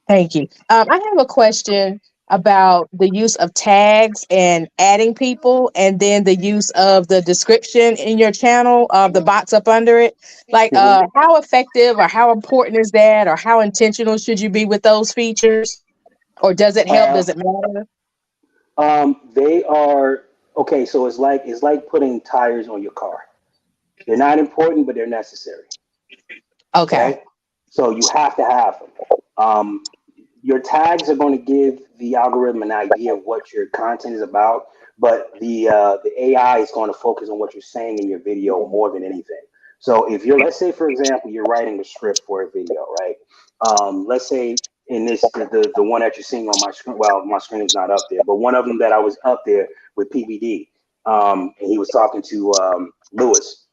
Thank you. I have a question about the use of tags and adding people, and then the use of the description in your channel, the box up under it. Like, Mhm. how effective or how important is that, or how intentional should you be with those features, or does it help? Uh, Does it matter? they are. Okay, so it's like putting tires on your car. They're not important, but they're necessary. Okay. Okay, so you have to have them. Your tags are going to give the algorithm an idea of what your content is about, but the AI is going to focus on what you're saying in your video more than anything. So if you're, let's say, for example, you're writing a script for a video, right? Let's say in this the one that you're seeing on my screen. Well, my screen is not up there, but one of them that I was up there with PBD, and he was talking to Lewis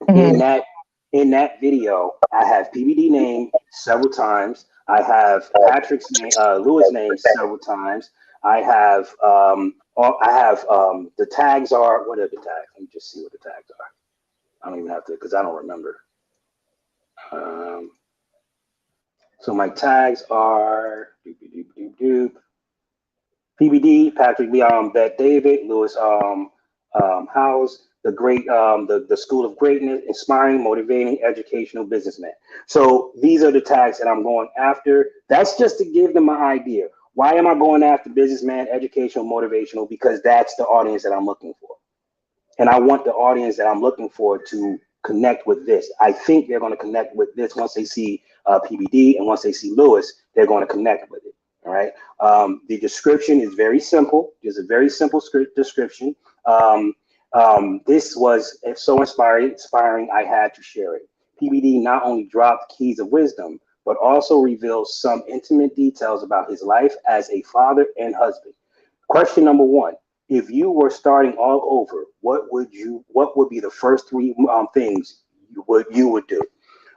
in Mhm. that video. I have PBD name several times. I have Patrick's name, Lewis name several times. I have the tags are, what are the tags? Let me just see what the tags are. I don't even have to, because I don't remember. Um, so my tags are doop, doop, doop, doop, PBD, Patrick Leon, Bet David, Lewis Howes, the School of Greatness, inspiring, motivating, educational businessman. So these are the tags that I'm going after. That's just to give them an idea. Why am I going after businessman, educational, motivational? Because that's the audience that I'm looking for. And I want the audience that I'm looking for to connect with this. I think they're going to connect with this once they see PBD, and once they see Lewis, they're going to connect with it. All right. The description is very simple. There's a very simple script description. This was so inspiring. I had to share it. PBD not only dropped keys of wisdom, but also reveals some intimate details about his life as a father and husband. Question number one: if you were starting all over, what would be the first three things you would do?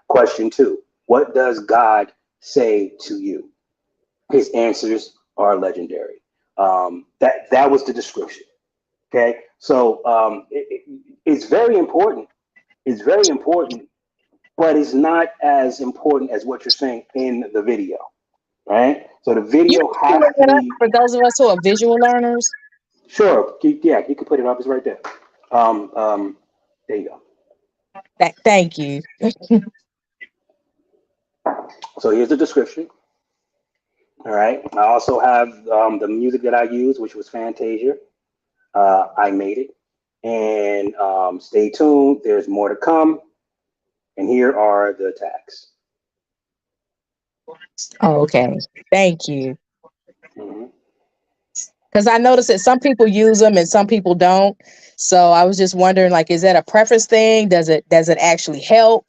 Question two: what does God say to you? His answers are legendary. That was the description. Okay, so it's very important. It's very important, but it's not as important as what you're saying in the video, right? So the You video can has look to it up be for those of us who are visual learners. sure. Yeah, you can put it up. It's right there. Um, um, there you go. Thank you. So here's the description. All right. I also have the music that I use, which was Fantasia. I made it. And stay tuned. There's more to come. And here are the tags. Oh, okay. Thank you. Mhm. Because I noticed that some people use them and some people don't. So I was just wondering, like, is that a preference thing? Does it actually help?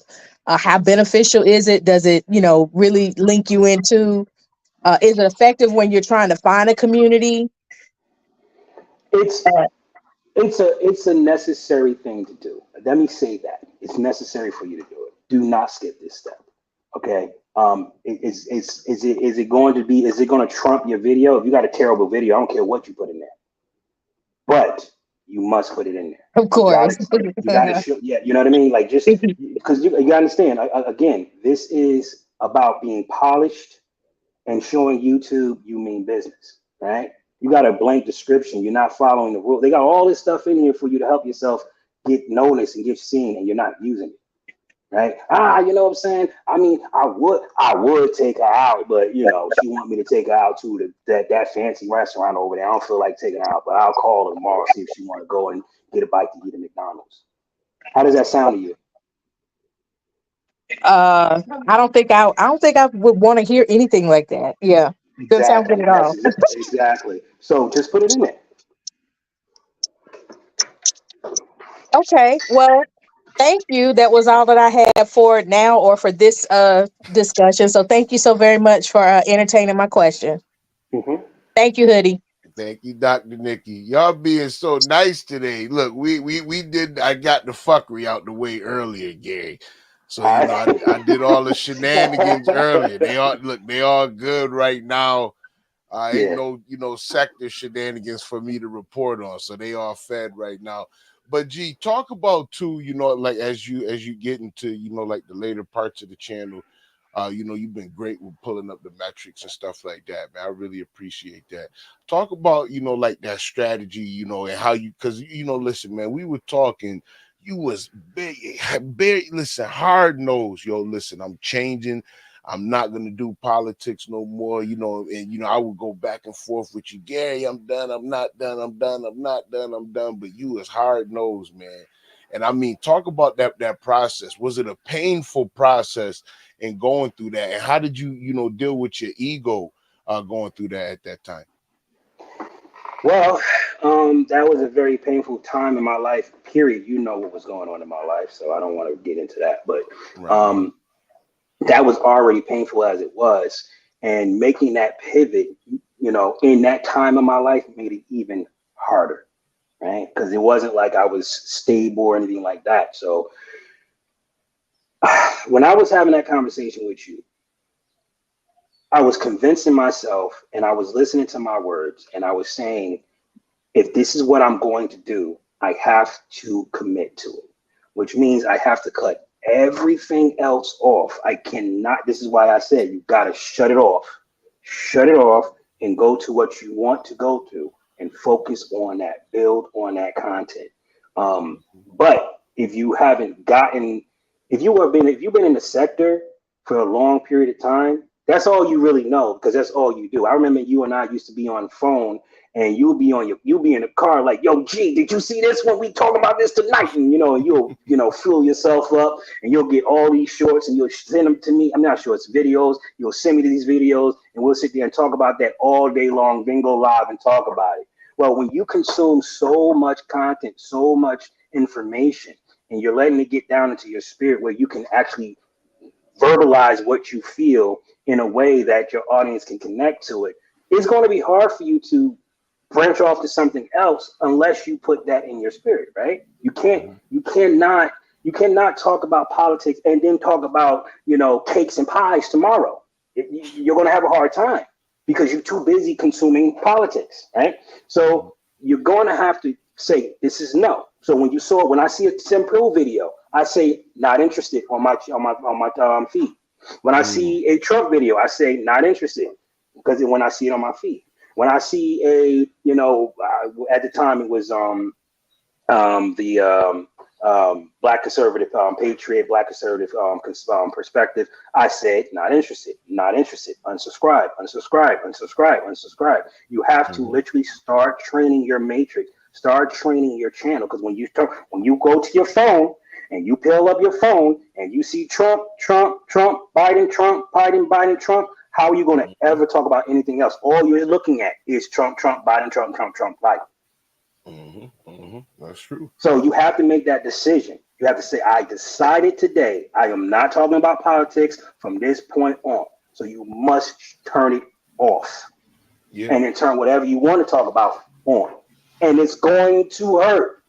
How beneficial is it? Does it, really link you into? Is it effective when you're trying to find a community? It's it's a necessary thing to do. Let me say that it's necessary for you to do it. Do not skip this step. Okay. Is it going to be? Is it going to trump your video? If you got a terrible video, I don't care what you put in there, but you must put it in there. Of You got to course. you got to show. Yeah, you know what I mean. Like just because you understand. Again, this is about being polished and showing YouTube you mean business, right? You got a blank description. You're not following the rule. They got all this stuff in here for you to help yourself get noticed and get seen, and you're not using it, right? You know what I'm saying? I mean, I would take her out, but she want me to take her out to that fancy restaurant over there. I don't feel like taking her out, but I'll call her tomorrow, see if she want to go and get a bite to eat at McDonald's. How does that sound to you? I don't think I would want to hear anything like that. Yeah. Doesn't sound good Exactly. at all. Exactly. So just put it in there. Okay. Well, thank you. That was all that I had for now or for this discussion. So thank you so very much for entertaining my question. Hmm. Thank you, Hoodie. Thank you, Dr. Nikki. Y'all being so nice today. Look, we did. I got the fuckery out the way earlier, Gary. So All I did all the right. shenanigans earlier. They all good right now. Ain't Yeah. no sector shenanigans for me to report on. So they all fed right now. But G, talk about too. Like as you get into like the later parts of the channel. You've been great with pulling up the metrics and stuff like that, man. I really appreciate that. Talk about, like that strategy, and how because listen, man, we were talking, you was big, listen, hard nose, yo, listen, I'm changing. I'm not gonna do politics no more, you know, and you know, I would go back and forth with you, Gary, I'm done, I'm not done, I'm done, I'm not done, I'm done. But you was hard nosed, man. And I mean, talk about that process. Was it a painful process in going through that? And how did you, you know, deal with your ego going through that at that time? Well, that was a very painful time in my life, period. You know what was going on in my life, so I don't want to get into that. But Right. that was already painful as it was. And making that pivot, you know, in that time of my life made it even harder, right? Because it wasn't like I was stable or anything like that. So when I was having that conversation with you, I was convincing myself and I was listening to my words and I was saying, if this is what I'm going to do, I have to commit to it, which means I have to cut everything else off. I cannot, this is why I said you got to shut it off and go to what you want to go to and focus on that, build on that content. But if you haven't gotten, if you've been in the sector for a long period of time, that's all you really know because that's all you do. I remember you and I used to be on the phone and you'll be in the car like, yo, G, did you see this when we talk about this tonight? And you'll fill yourself up and you'll get all these shorts and you'll send them to me. I'm not sure it's videos. You'll send me these videos and we'll sit there and talk about that all day long, then go live and talk about it. Well, when you consume so much content, so much information, and you're letting it get down into your spirit where you can actually verbalize what you feel in a way that your audience can connect to it, it's going to be hard for you to branch off to something else unless you put that in your spirit, right? You cannot talk about politics and then talk about, cakes and pies tomorrow. You're going to have a hard time because you're too busy consuming politics, right? So you're going to have to say, this is no. So when I see a simple video, I say not interested on my feed. When I see a Trump video, I say not interested because when I see it on my feed. When I see at the time it was the Black conservative patriot, Black conservative perspective, I said not interested, unsubscribe. You have to literally start training your matrix, start training your channel, because when you go to your phone and you pull up your phone and you see Trump, Biden, Trump, how are you going to ever talk about anything else? All you're looking at is Trump, Biden, Trump, Biden. That's true. So you have to make that decision. You have to say, I decided today I am not talking about politics from this point on. So you must turn it off. Yeah. And then turn whatever you want to talk about on. And it's going to hurt.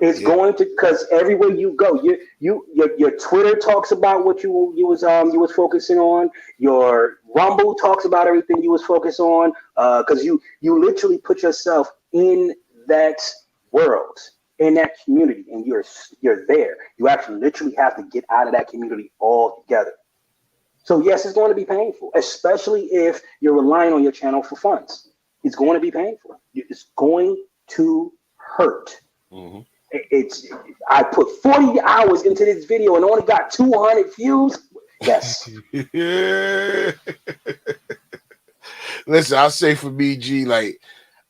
It's going to, because everywhere you go, your Twitter talks about what you was focusing on. Your Rumble talks about everything you was focused on. Because you literally put yourself in that world, in that community, and you're there. You actually literally have to get out of that community altogether. So yes, it's going to be painful, especially if you're relying on your channel for funds. It's going to be painful. It's going to hurt. I put 40 hours into this video and only got 200 views. Yes. Listen, I'll say for me, G, like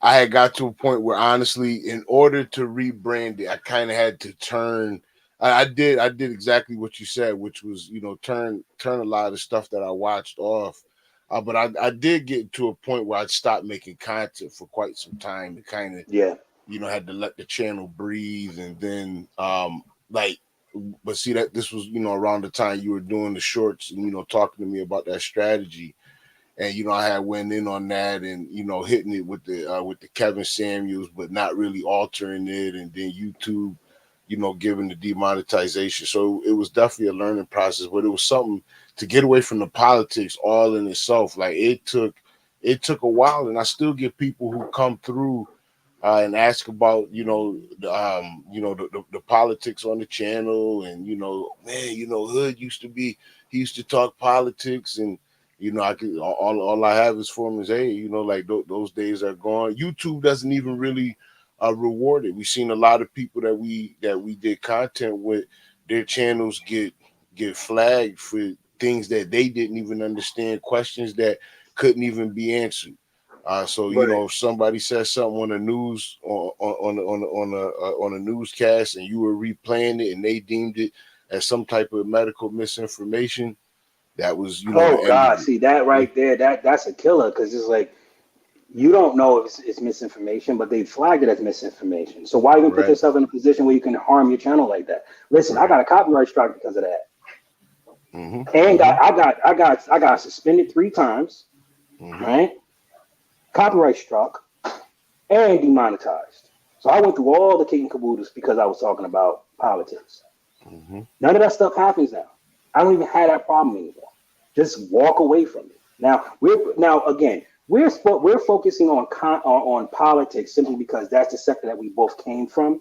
I had got to a point where honestly, in order to rebrand it, I kind of had to turn. I did exactly what you said, which was, turn a lot of stuff that I watched off. But I did get to a point where I'd stopped making content for quite some time. It kind of, had to let the channel breathe. And then, but see that this was, around the time you were doing the shorts and, talking to me about that strategy. And, I had went in on that and, hitting it with the Kevin Samuels, but not really altering it. And then YouTube, giving the demonetization. So it was definitely a learning process, but it was something to get away from the politics all in itself. Like it took a while, and I still get people who come through and ask about, the politics on the channel. And, man, Hood he used to talk politics, and, I could all I have is for him is, hey, those days are gone. YouTube doesn't even really reward it. We've seen a lot of people that we did content with, their channels get flagged for things that they didn't even understand, questions that couldn't even be answered. So Right. if somebody says something on the news on a newscast and you were replaying it and they deemed it as some type of medical misinformation, that was the Oh end God, of it. see that right there, that's a killer because it's like you don't know if it's misinformation, but they flagged it as misinformation. So why even put Right, yourself in a position where you can harm your channel like that? Listen, I right. got a copyright strike because of that, Mm-hmm, and mm-hmm, I got suspended 3 times, mm-hmm, right? Copyright struck and demonetized. So I went through all the kicking caboodles because I was talking about politics. mm-hmm. None of that stuff happens now. I don't even have that problem anymore. Just walk away from it. We're focusing on politics simply because that's the sector that we both came from.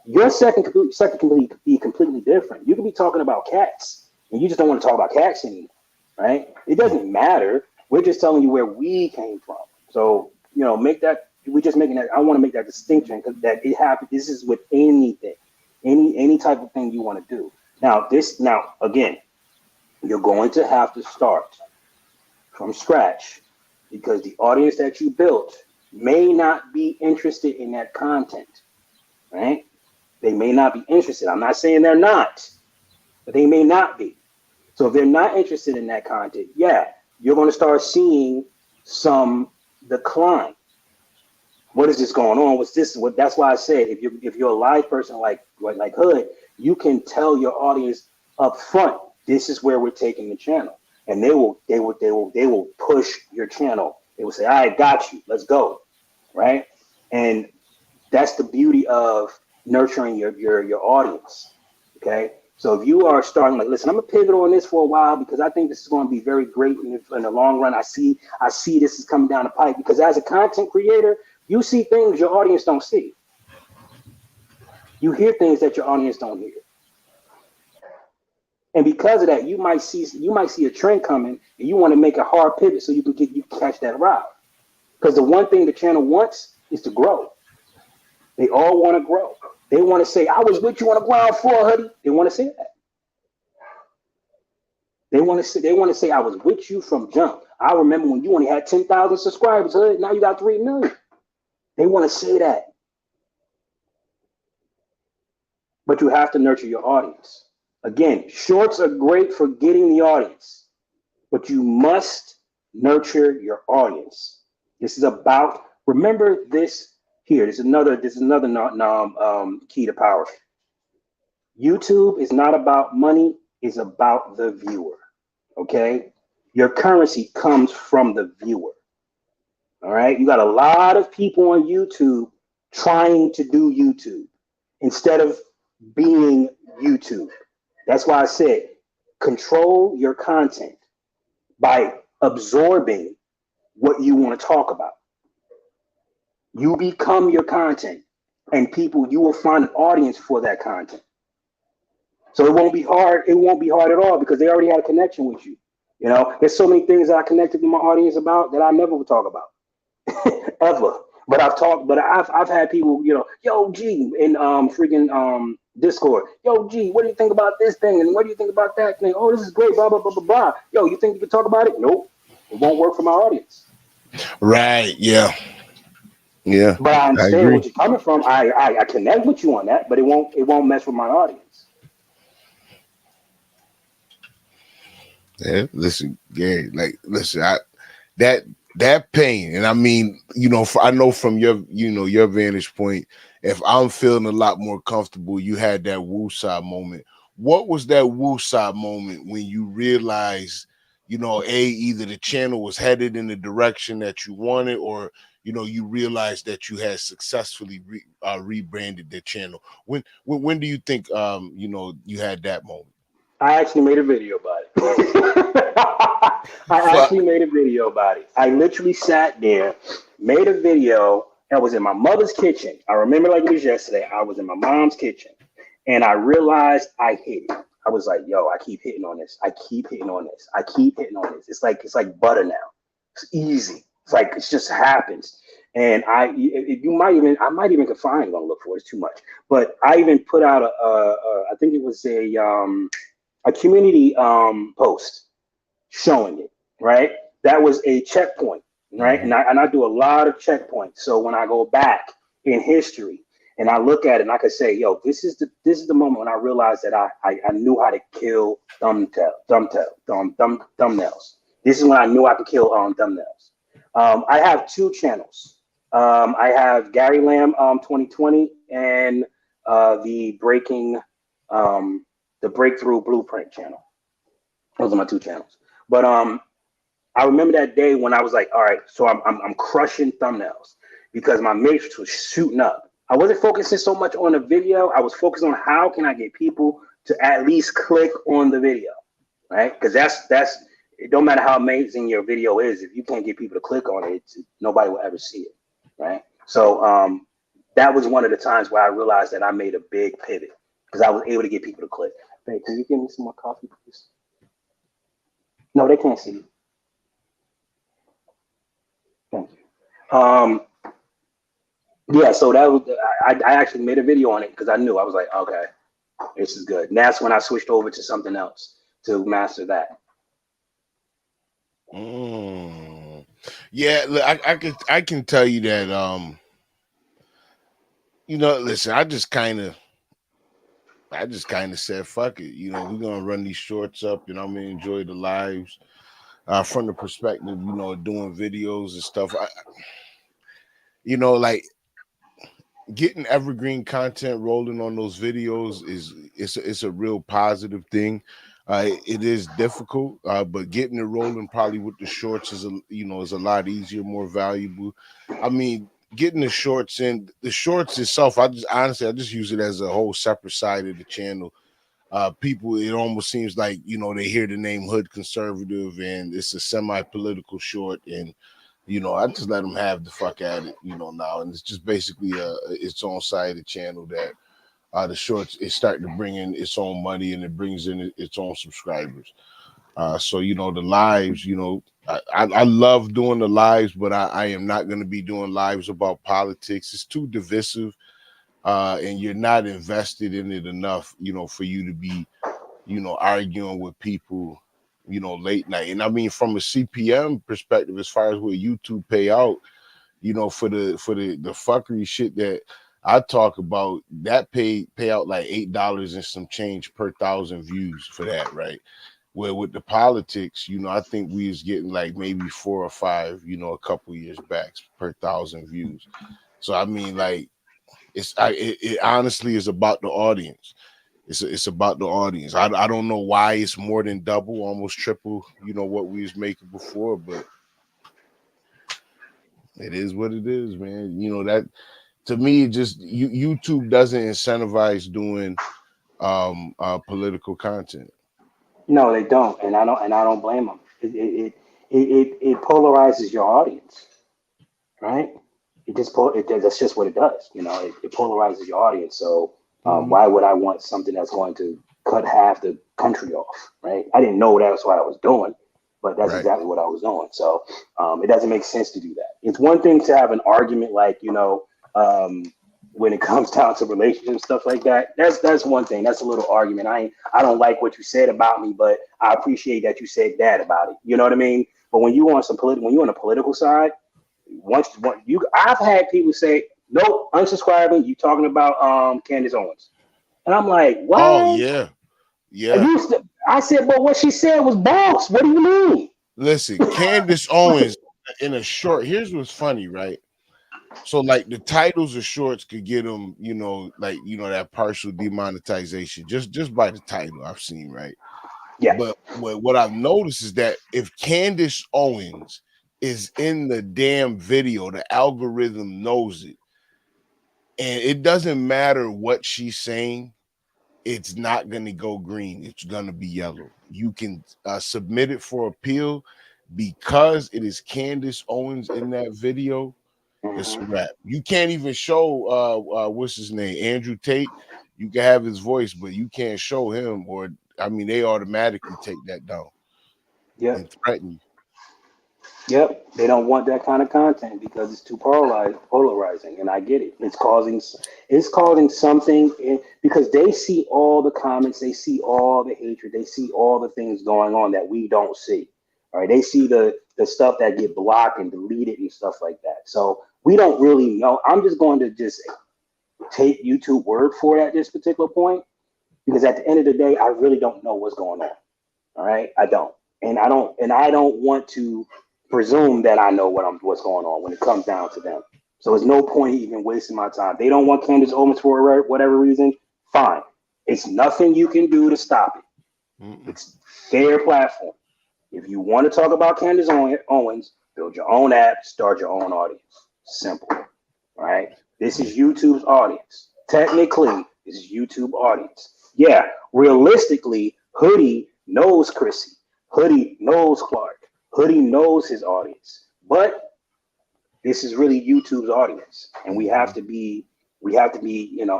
Your sector can be completely different. You can be talking about cats, and you just don't want to talk about cats anymore, right? It doesn't matter. We're just telling you where we came from. So make that. We're just making that. I want to make that distinction because that it happens. This is with anything, any type of thing you want to do. Now again, you're going to have to start from scratch because the audience that you built may not be interested in that content, right? They may not be interested. I'm not saying they're not, but they may not be. So if they're not interested in that content, yeah, you're going to start seeing some decline. What is this going on? What's this? That's why I said if you're a live person like Hood, you can tell your audience up front, this is where we're taking the channel. And they will push your channel. They will say, all right, got you, let's go. Right. And that's the beauty of nurturing your audience. Okay. So if you are starting like, listen, I'm gonna pivot on this for a while because I think this is going to be very great in the long run. I see this is coming down the pipe because as a content creator, you see things your audience don't see. You hear things that your audience don't hear. And because of that, you might see a trend coming and you want to make a hard pivot so you can catch that ride. Because the one thing the channel wants is to grow. They all want to grow. They want to say, I was with you on the ground floor, Hoodie. They want to say that. They want to say I was with you from jump. I remember when you only had 10,000 subscribers, Hood. Now you got 3 million. They want to say that. But you have to nurture your audience. Again, shorts are great for getting the audience, but you must nurture your audience. This is about, remember this here. This is another key to power. YouTube is not about money, it's about the viewer. Okay? Your currency comes from the viewer. All right? You got a lot of people on YouTube trying to do YouTube instead of being YouTube. That's why I said control your content by absorbing what you want to talk about. You become your content, and you will find an audience for that content. So it won't be hard. It won't be hard at all because they already had a connection with you. There's so many things that I connected with my audience about that I never would talk about ever. But I've had people, yo, G, in freaking Discord. Yo, G, what do you think about this thing? And what do you think about that thing? Oh, this is great, blah, blah, blah, blah, blah. Yo, you think you can talk about it? Nope. It won't work for my audience. Right. Yeah. Yeah. But I I understand agree. where you're coming from. I connect with you on that, but it won't mess with my audience. Yeah. Listen, Gary. Listen. That pain, and I mean, I know from your vantage point, if I'm feeling a lot more comfortable, you had that woosah moment. What was that woosah moment when you realized, either the channel was headed in the direction that you wanted, or you realized that you had successfully rebranded the channel? When do you think you had that moment? I actually made a video about it. I literally sat there, made a video. I was in my mother's kitchen. I remember like it was yesterday. I was in my mom's kitchen, and I realized I hit it. I was like, "Yo, I keep hitting on this. I keep hitting on this. I keep hitting on this. It's like butter now. It's easy. It's like it just happens." And I might even confine. I'm gonna look for it. It's too much. But I even put out I think it was a community post showing it, right? That was a checkpoint, right? Mm-hmm. And I do a lot of checkpoints. So when I go back in history and I look at it, and I can say, yo, this is the moment when I realized that I knew how to kill thumbnails. This is when I knew I could kill thumbnails. I have two channels. I have Gary Lamb 2020 and the the Breakthrough Blueprint channel. Those are my two channels. But I remember that day when I was like, all right, so I'm crushing thumbnails because my matrix was shooting up. I wasn't focusing so much on the video. I was focused on how can I get people to at least click on the video, right? Because that's it. Don't matter how amazing your video is, if you can't get people to click on it, nobody will ever see it, right? So that was one of the times where I realized that I made a big pivot because I was able to get people to click. Hey, can you give me some more coffee, please? No, they can't see you. Thank you. Yeah, so that was I actually made a video on it because I knew I was like, okay, this is good. And that's when I switched over to something else to master that. Yeah, look, I can tell you that listen, I just kind of said fuck it. We're gonna run these shorts up, and I'm gonna enjoy the lives from the perspective, doing videos and stuff. Like getting evergreen content rolling on those videos it's a real positive thing. It is difficult, but getting it rolling probably with the shorts is a lot easier, more valuable. I mean, getting the shorts itself, I just use it as a whole separate side of the channel. People, it almost seems like they hear the name Hood Conservative and it's a semi-political short, and I just let them have the fuck at it, now. And it's just basically its own side of the channel that the shorts is starting to bring in its own money, and it brings in its own subscribers. So, the lives, I love doing the lives, but I am not going to be doing lives about politics. It's too divisive, and you're not invested in it enough, for you to be, arguing with people, late night. And I mean, from a CPM perspective, as far as what YouTube pay out, for the fuckery shit that I talk about, that pay out like $8 and some change per 1,000 views for that, right? Where with the politics, I think we was getting like maybe 4 or 5, a couple years back per 1,000 views. So I mean, like, it honestly is about the audience. It's about the audience. I don't know why it's more than double, almost triple, what we was making before, but it is what it is, man. That to me, just YouTube doesn't incentivize doing political content. No, they don't, and I don't blame them. It polarizes your audience, right? That's just what it does. It polarizes your audience. So why would I want something that's going to cut half the country off, right? I didn't know that's what I was doing, but that's Right. exactly what I was doing. So it doesn't make sense to do that. It's one thing to have an argument like, when it comes down to relationships and stuff like that. That's one thing. That's a little argument. I don't like what you said about me, but I appreciate that you said that about it. You know what I mean? But when you on when you're on the political side, I've had people say, nope, unsubscribing. You talking about Candace Owens, and I'm like, what? Oh yeah, yeah. I said, but what she said was boss. What do you mean? Listen, Candace Owens in a short. Here's what's funny, right? So like the titles of shorts could get them, that partial demonetization just by the title I've seen, right? Yeah. But what I've noticed is that if Candace Owens is in the damn video, the algorithm knows it. And it doesn't matter what she's saying, it's not going to go green. It's going to be yellow. You can submit it for appeal because it is Candace Owens in that video. It's a wrap. You can't even show what's his name, Andrew Tate. You can have his voice, but you can't show him, or I mean, they automatically take that down Yeah. and threaten you. Yep, they don't want that kind of content because it's too polarizing, and I get it. It's causing something because they see all the comments, they see all the hatred, they see all the things going on that we don't see. All right, they see the stuff that get blocked and deleted and stuff like that. So we don't really know. I'm just going to just take YouTube word for it at this particular point because at the end of the day, I really don't know what's going on. All right, I don't, and I don't want to presume that I know what's going on when it comes down to them. So there's no point even wasting my time. They don't want Candace Owens for whatever reason. Fine, it's nothing you can do to stop it. It's their platform. If you want to talk about Candace Owens, build your own app, start your own audience. Simple. All right. This is YouTube's audience. Technically, this is YouTube audience. Yeah, realistically, Hoodie knows Chrissy. Hoodie knows Clark. Hoodie knows his audience. But this is really YouTube's audience, and we have to be,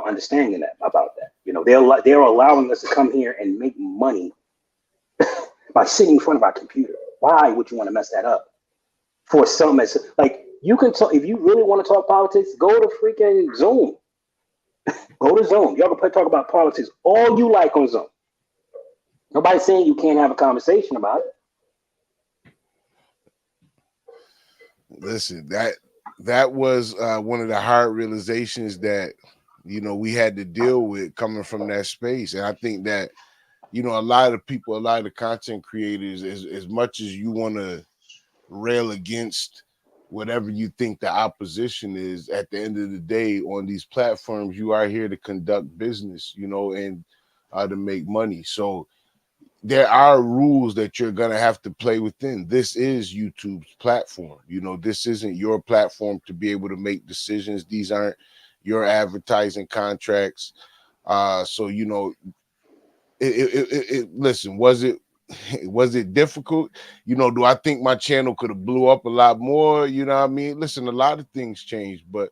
understanding that about that. They're allowing us to come here and make money by sitting in front of our computer. Why would you want to mess that up for something that's like you can talk? If you really want to talk politics, go to freaking Zoom. Go to Zoom. Y'all can talk about politics all you like on Zoom. Nobody's saying you can't have a conversation about it. Listen, that was one of the hard realizations that we had to deal with coming from that space, and I think that a lot of people, a lot of the content creators, as much as you want to rail against whatever you think the opposition is, at the end of the day, on these platforms, you are here to conduct business, and to make money. So there are rules that you're going to have to play within. This is YouTube's platform. This isn't your platform to be able to make decisions. These aren't your advertising contracts. So, listen, was it difficult? Do I think my channel could have blew up a lot more? You know what I mean? Listen, a lot of things changed, but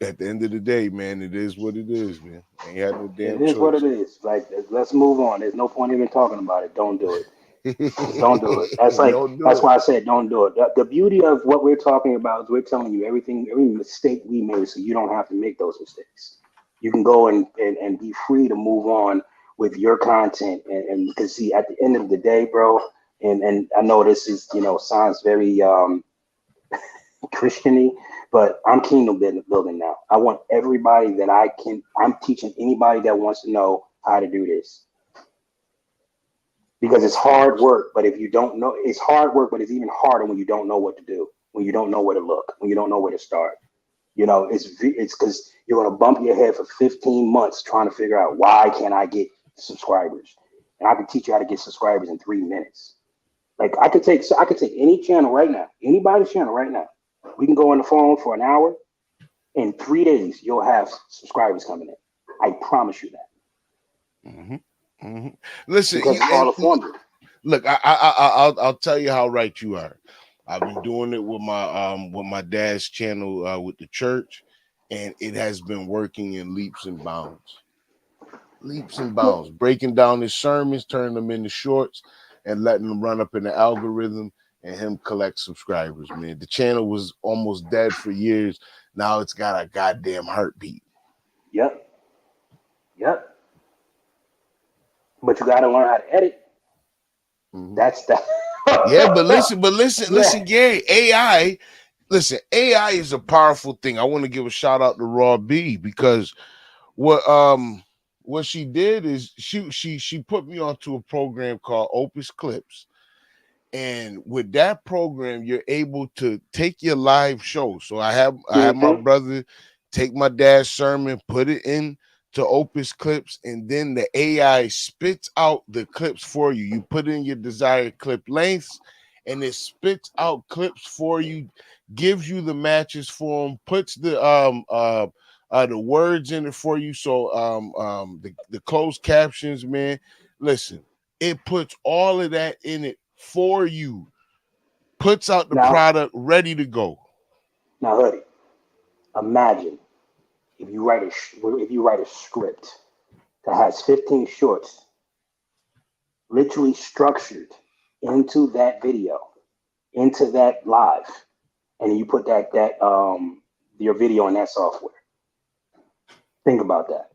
at the end of the day, man, it is what it is, man. Ain't had no damn It is choice. what it is. Like, let's move on. There's no point even talking about it. Don't do it. Just don't do it. That's why I said don't do it. The beauty of what we're talking about is we're telling you every mistake we made, so you don't have to make those mistakes. You can go and be free to move on with your content, and because see, at the end of the day, bro, and I know this is sounds very Christian-y, but I'm kingdom building now. I want everybody that I'm teaching anybody that wants to know how to do this. Because it's hard work, but if you don't know, it's hard work, but it's even harder when you don't know what to do, when you don't know where to look, when you don't know where to start. It's because you're going to bump your head for 15 months trying to figure out why can't I get subscribers, and I can teach you how to get subscribers in 3 minutes. Like I could take any channel right now, anybody's channel right now. We can go on the phone for an hour. In 3 days, you'll have subscribers coming in. I promise you that. Mm-hmm. Mm-hmm. Listen, because it's all a formula. Look, I'll tell you how right you are. I've been doing it with my dad's channel with the church, and it has been working in leaps and bounds. Leaps and bounds. Breaking down his sermons, turning them into shorts, and letting them run up in the algorithm, and him collect subscribers. Man, the channel was almost dead for years. Now it's got a goddamn heartbeat. Yep. But you got to learn how to edit. Mm-hmm. That's that. Yeah, but listen, Gary. AI is a powerful thing. I want to give a shout out to Raw B, because what she did is she put me onto a program called Opus Clips. And with that program, you're able to take your live show. So I have my brother take my dad's sermon, put it in to Opus Clips, and then the AI spits out the clips for you. You put in your desired clip lengths, and it spits out clips for you, gives you the matches for them, puts the words in it for you. So the closed captions, man. Listen, it puts all of that in it for you, puts out the product ready to go. Now, Hoodie, imagine if you write a script that has 15 shorts literally structured into that video, into that live, and you put that your video in that software. Think about that.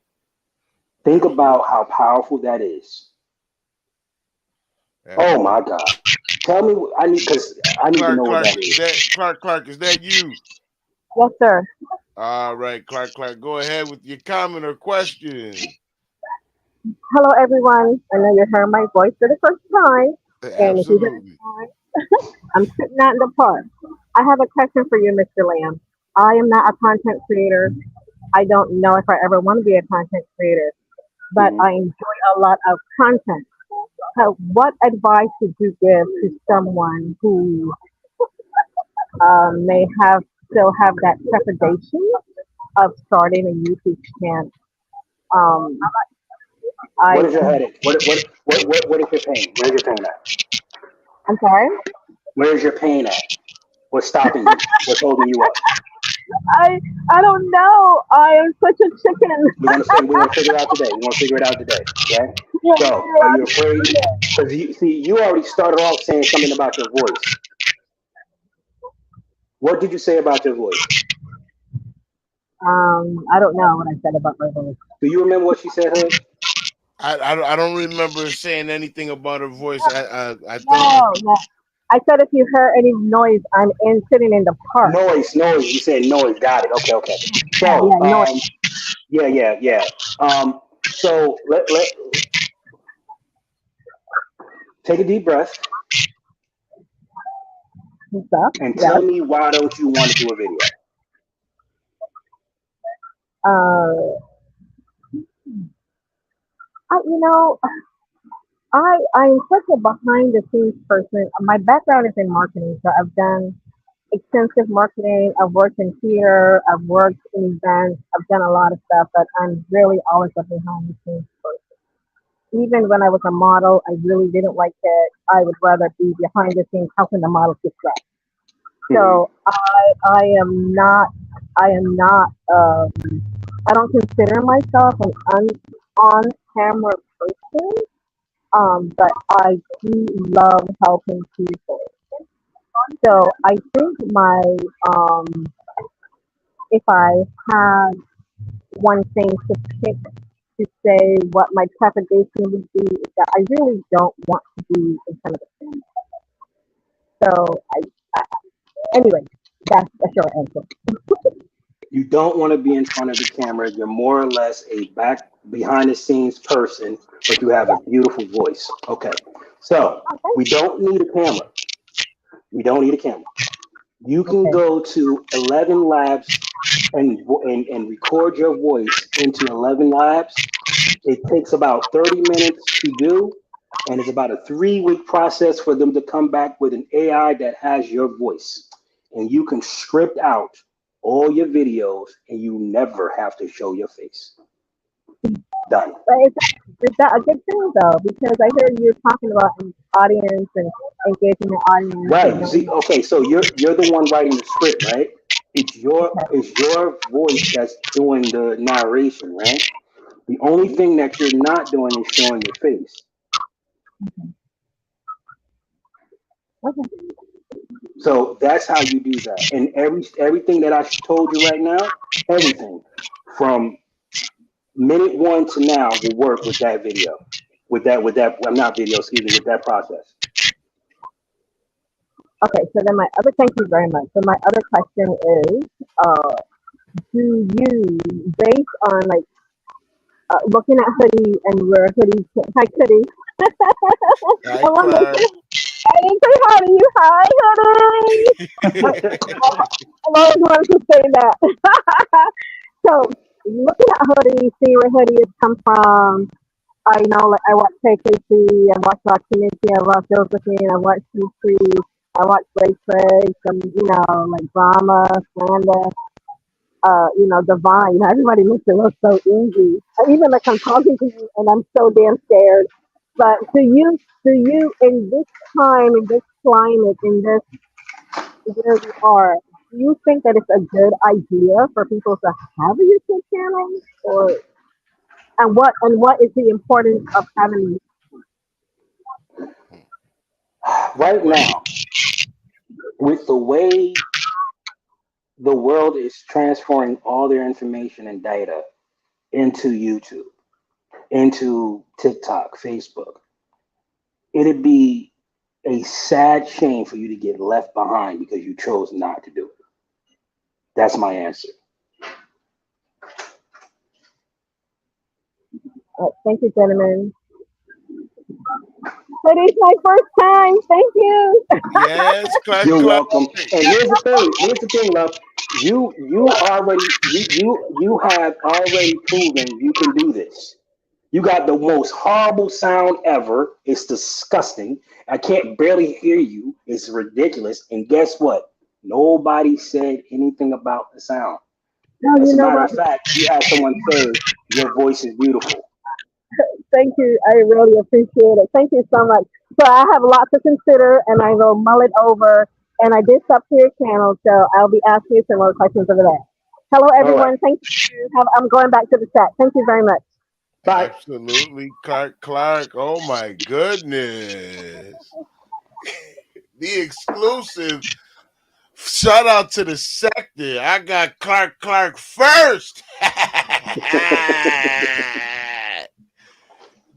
Think about how powerful that is. Oh my God! Tell me, I need to know what that is. Clark, is that you? Yes, sir. All right, Clark, go ahead with your comment or question. Hello, everyone. I know you heard my voice for the first time, and if you didn't, Absolutely. I'm sitting out in the park. I have a question for you, Mr. Lamb. I am not a content creator. I don't know if I ever want to be a content creator, but Mhm. I enjoy a lot of content. So, what advice would you give to someone who may have still have that trepidation of starting a YouTube channel? Um, I What is your headache? What is your pain? Where's your pain at? I'm sorry. Where's your pain at? What's stopping you? What's holding you up? I I don't know. I am such a chicken. We're gonna figure it out today. We're gonna figure it out today. Okay. Yeah, So, are you afraid? Because you already started off saying something about your voice. What did you say about your voice? I don't know what I said about my voice. Do you remember what she said, Hood? I don't remember saying anything about her voice. I think No, no. I said if you heard any noise, I'm sitting in the park. Noise. You said noise. Got it. Okay. Yeah, So, yeah, noise yeah. So let take a deep breath and stuff. and Yes. tell me why don't you want to do a video? Uh, you know, I'm such a behind the scenes person. My background is in marketing, so I've done extensive marketing. I've worked in theater. I've worked in events. I've done a lot of stuff, but I'm really always a behind the scenes person. Even when I was a model, I really didn't like it. I would rather be behind the scenes helping the models get dressed. Hmm. So I am not I am not I don't consider myself an on camera person. But I do love helping people. So I think my um if I have one thing to pick to say what my trepidation would be is that I really don't want to be in front of the camera. So I anyway, that's a short answer. You don't want to be in front of the camera. You're more or less a back behind the scenes person, but you have a beautiful voice. Okay. So we don't need a camera. We don't need a camera. You can Okay. go to 11 Labs and record your voice into 11 Labs. It takes about 30 minutes to do, and it's about a 3 week process for them to come back with an AI that has your voice. And you can script out all your videos and you never have to show your face. Done. But is that a good thing though? Because I hear you talking about an audience and engaging the audience Right. and You see, knowing. okay, so you're the one writing the script, right? Okay. It's your voice that's doing the narration, right? The only thing that you're not doing is showing your face. Okay. So that's how you do that. And everything that I told you right now, everything from minute one to now will work with that video. With that, I'm not video, excuse me, with that process. Okay. So then my other thank you very much. So my other question is, uh, do you based on like looking at hoodie and where hoodie hi hoodie. Hi, I want to make Clark. sure I didn't say hi to you. Hi hoodie. I always wanted to say that. So looking at hoodie, see where hoodie has come from. I know, like I watch KKC, I watch Documentary, I watch Josephine, I watch Street, I watch Ray Trey, some like drama, slander, Divine. Everybody makes it look so easy. Even like I'm talking to you and I'm so damn scared. But do you in this time, in this climate, in this where we are, do you think that it's a good idea for people to have a YouTube channel, or and what is the importance of having? Right What? now, with the way the world is transferring all their information and data into YouTube, into TikTok, Facebook, it'd be a sad shame for you to get left behind because you chose not to do it. That's my answer. Thank you, gentlemen. But it's my first time. Thank you. Yes, clap, You're clap. welcome. And here's the thing. Here's the thing, love. You have already proven you can do this. You got the most horrible sound ever. It's disgusting. I can't barely hear you. It's ridiculous. And guess what? Nobody said anything about the sound. No, As you a know matter what? of fact, you had someone say your voice is beautiful. Thank you. I really appreciate it. Thank you so much. So I have a lot to consider, and I will mull it over. And I did sub to your channel, so I'll be asking you some more questions over there. Hello, All right. everyone. Thank you. I'm going back to the chat. Thank you very much. Bye. Absolutely, Clark. Oh my goodness. The exclusive. Shout out to the sector. I got Clark first.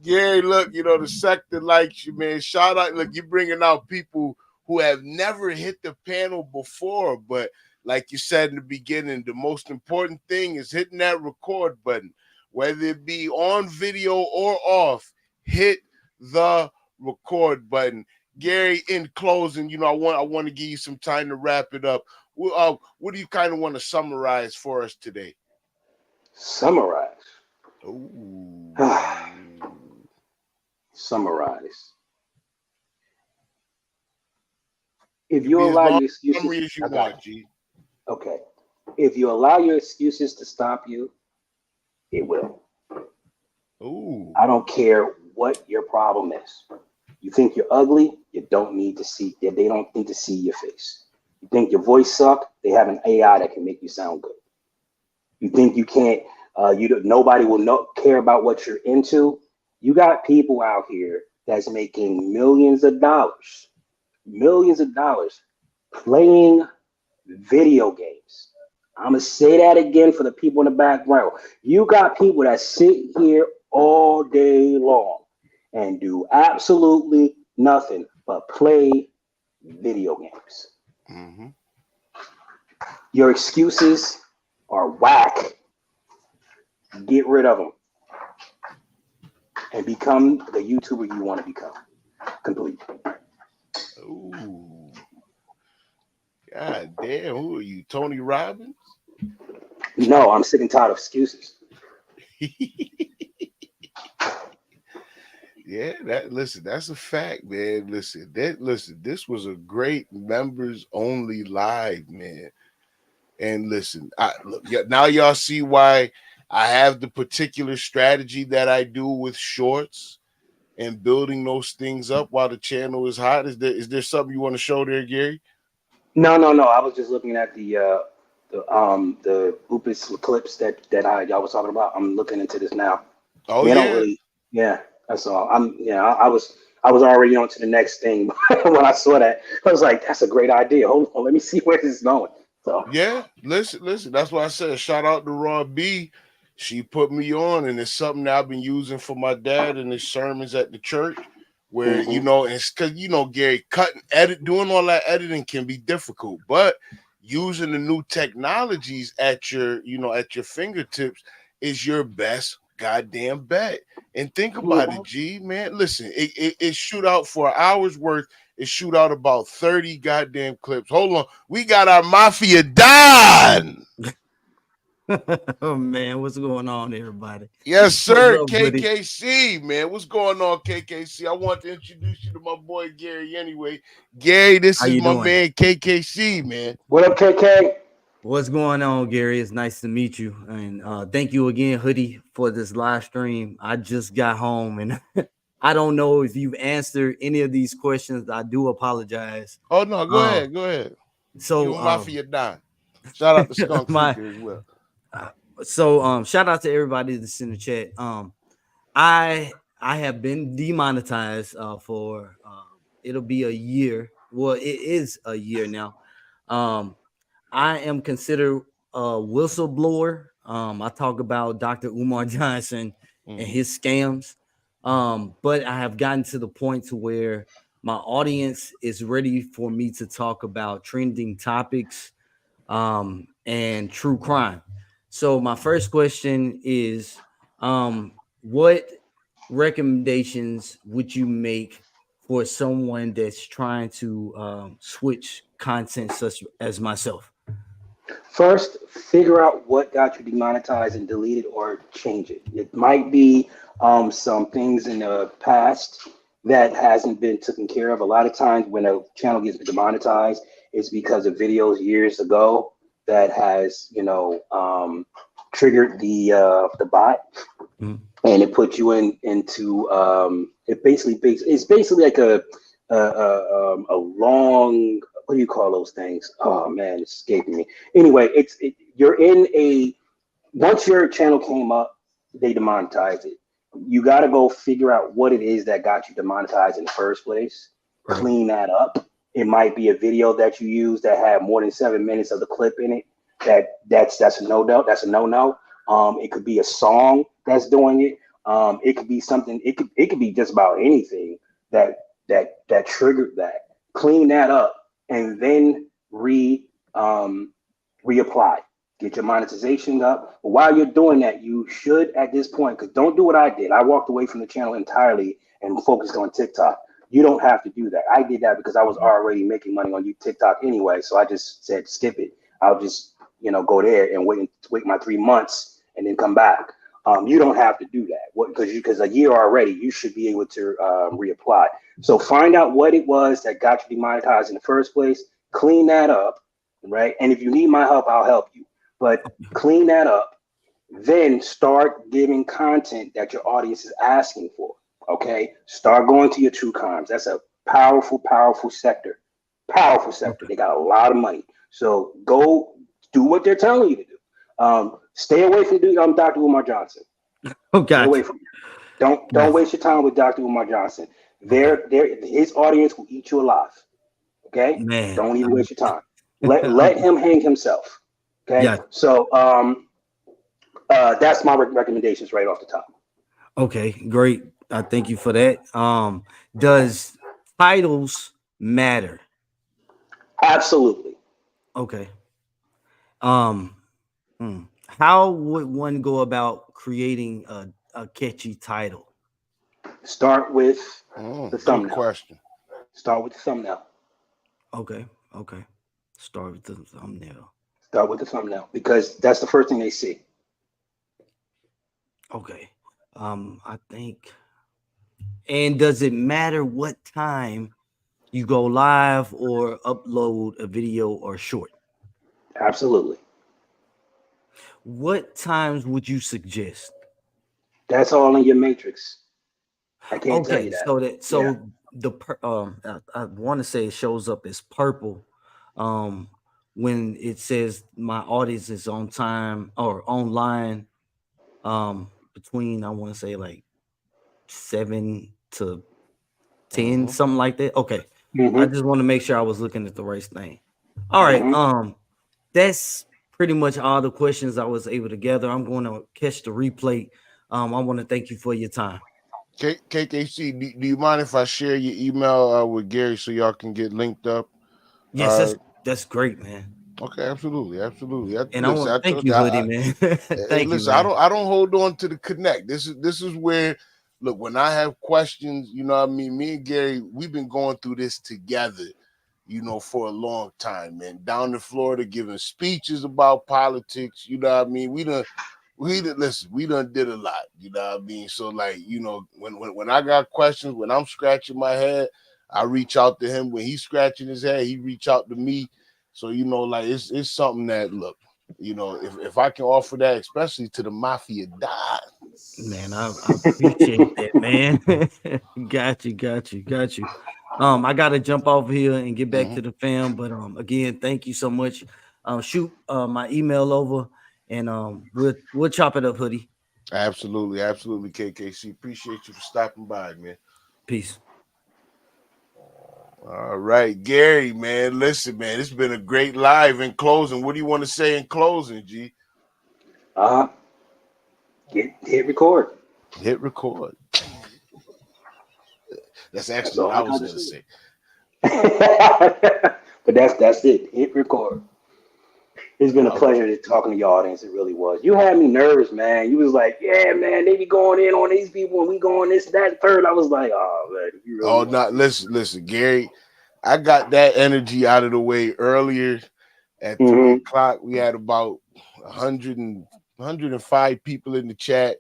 Gary, look, the sector likes you, man. Shout out. Look, you're bringing out people who have never hit the panel before. But like you said in the beginning, the most important thing is hitting that record button. Whether it be on video or off, hit the record button. Gary, in closing, I want to give you some time to wrap it up. What do you kind of want to summarize for us today? Summarize. Ooh. Summarize. If you allow your excuses, as you want, G. Okay. If you allow your excuses to stop you, it will. Ooh. I don't care what your problem is. You think you're ugly, you don't need to see. They don't need to see your face. You think your voice sucks, they have an AI that can make you sound good. You think you can't. Nobody will care about what you're into. You got people out here that's making millions of dollars playing video games. I'm going to say that again for the people in the back row. You got people that sit here all day long and do absolutely nothing but play video games. Mm-hmm. Your excuses are whack. Get rid of them and become the YouTuber you want to become. Complete. Ooh. God damn, who are you, Tony Robbins? No, I'm sick and tired of excuses. Yeah, that's a fact, man. Listen, this was a great members only live, man. And listen, now y'all see why I have the particular strategy that I do with shorts and building those things up while the channel is hot. Is there something you want to show there, Gary? No. I was just looking at the Lupus clips that y'all was talking about. I'm looking into this now. Oh, they yeah. Don't really. Yeah, that's all. I was already on to the next thing when I saw that. I was like, that's a great idea. Hold on, let me see where this is going. So yeah, listen. That's why I said shout out to Raw B. She put me on, and it's something that I've been using for my dad in his sermons at the church. Where it's because Gary, doing all that editing can be difficult, but using the new technologies at your fingertips is your best goddamn bet. And think about it, G, man. Listen, it shoot out for an hour's worth. It shoot out about 30 goddamn clips. Hold on, we got our Mafia Don. Oh man, what's going on, everybody? Yes, sir. Up, KKC, man. What's going on, KKC? I want to introduce you to my boy Gary anyway. Gary, this is my man KKC, man. What up, KK? What's going on, Gary? It's nice to meet you. And thank you again, Hoodie, for this live stream. I just got home and I don't know if you've answered any of these questions. I do apologize. Oh no, go ahead. So you Mafia Don. Shout out to Skunk Freaker as well. So shout out to everybody that's in the chat. I have been demonetized for it'll be a year well, it is a year now. I am considered a whistleblower. I talk about Dr. Umar Johnson and his scams. But I have gotten to the point to where my audience is ready for me to talk about trending topics and true crime. So my first question is, what recommendations would you make for someone that's trying to switch content such as myself? First, figure out what got you demonetized and delete it or change it. It might be some things in the past that hasn't been taken care of. A lot of times when a channel gets demonetized, it's because of videos years ago that has, triggered the bot, and it put you into it's basically like a long, what do you call those things? Oh man, it's escaping me. Anyway, you're in a once your channel came up, they demonetized it. You got to go figure out what it is that got you demonetized in the first place. Right. Clean that up. It might be a video that you use that had more than 7 minutes of the clip in it. That's a no. That's a no. It could be a song that's doing it. It could be something. It could be just about anything that triggered that. Clean that up and then reapply. Get your monetization up. But while you're doing that, you should at this point, because don't do what I did. I walked away from the channel entirely and focused on TikTok. You don't have to do that. I did that because I was already making money on TikTok anyway. So I just said, skip it. I'll just, go there and wait my 3 months and then come back. You don't have to do that because a year already, you should be able to reapply. So find out what it was that got you demonetized in the first place. Clean that up, right? And if you need my help, I'll help you. But clean that up. Then start giving content that your audience is asking for. Okay, start going to your true crimes. That's a powerful sector. Powerful sector. They got a lot of money. So go do what they're telling you to do. Stay away from Dr. Umar Johnson. Okay. Stay away from him. Don't waste your time with Dr. Umar Johnson. His audience will eat you alive. Okay, man. Don't even waste your time. Let him hang himself. Okay, yeah. So that's my recommendations right off the top. Okay, great. Thank you for that. Does titles matter? Absolutely. Okay. How would one go about creating a catchy title? Start with the thumbnail. Good question. Start with the thumbnail. Okay. Start with the thumbnail. Start with the thumbnail because that's the first thing they see. Okay. I think. And does it matter what time you go live or upload a video or short? Absolutely. What times would you suggest? That's all in your matrix. I can't tell you that. I want to say it shows up as purple when it says my audience is on time or online between, I want to say like 7 to 10, something like that. Okay. I just want to make sure I was looking at the right thing. All right. That's pretty much all the questions I was able to gather. I'm going to catch the replay. I want to thank you for your time. KKC, do you mind if I share your email with Gary so y'all can get linked up? Yes, that's great, man. Okay, absolutely. And I want to thank you, Hoodie, man. Thank you. Listen, I don't hold on to the connect. This is where, look, when I have questions, you know what I mean? Me and Gary, we've been going through this together, for a long time, man. Down in Florida, giving speeches about politics, you know what I mean? We done did a lot, you know what I mean? So like, when I got questions, when I'm scratching my head, I reach out to him. When he's scratching his head, he reach out to me. So, like it's something that, look, if I can offer that, especially to the mafia dots. Man, I appreciate that, man. Got you. I gotta jump off here and get back to the fam. But again, thank you so much. Shoot my email over and we'll chop it up, Hoodie. Absolutely, KKC. Appreciate you for stopping by, man. Peace. All right, Gary, man. Listen, man, it's been a great live. In closing, what do you want to say in closing, G? Hit record. Hit record. That's That's actually all what I I was got to gonna say. say. But that's it. Hit record. It's been a Okay. pleasure talking to your audience. It really was. You had me nervous, man. You was like, yeah, man, they be going in on these people and we going this, that, third. I was like, oh, man, you really Oh, want not listen, Gary. I got that energy out of the way earlier at to. 3 o'clock. We had about 105 people in the chat,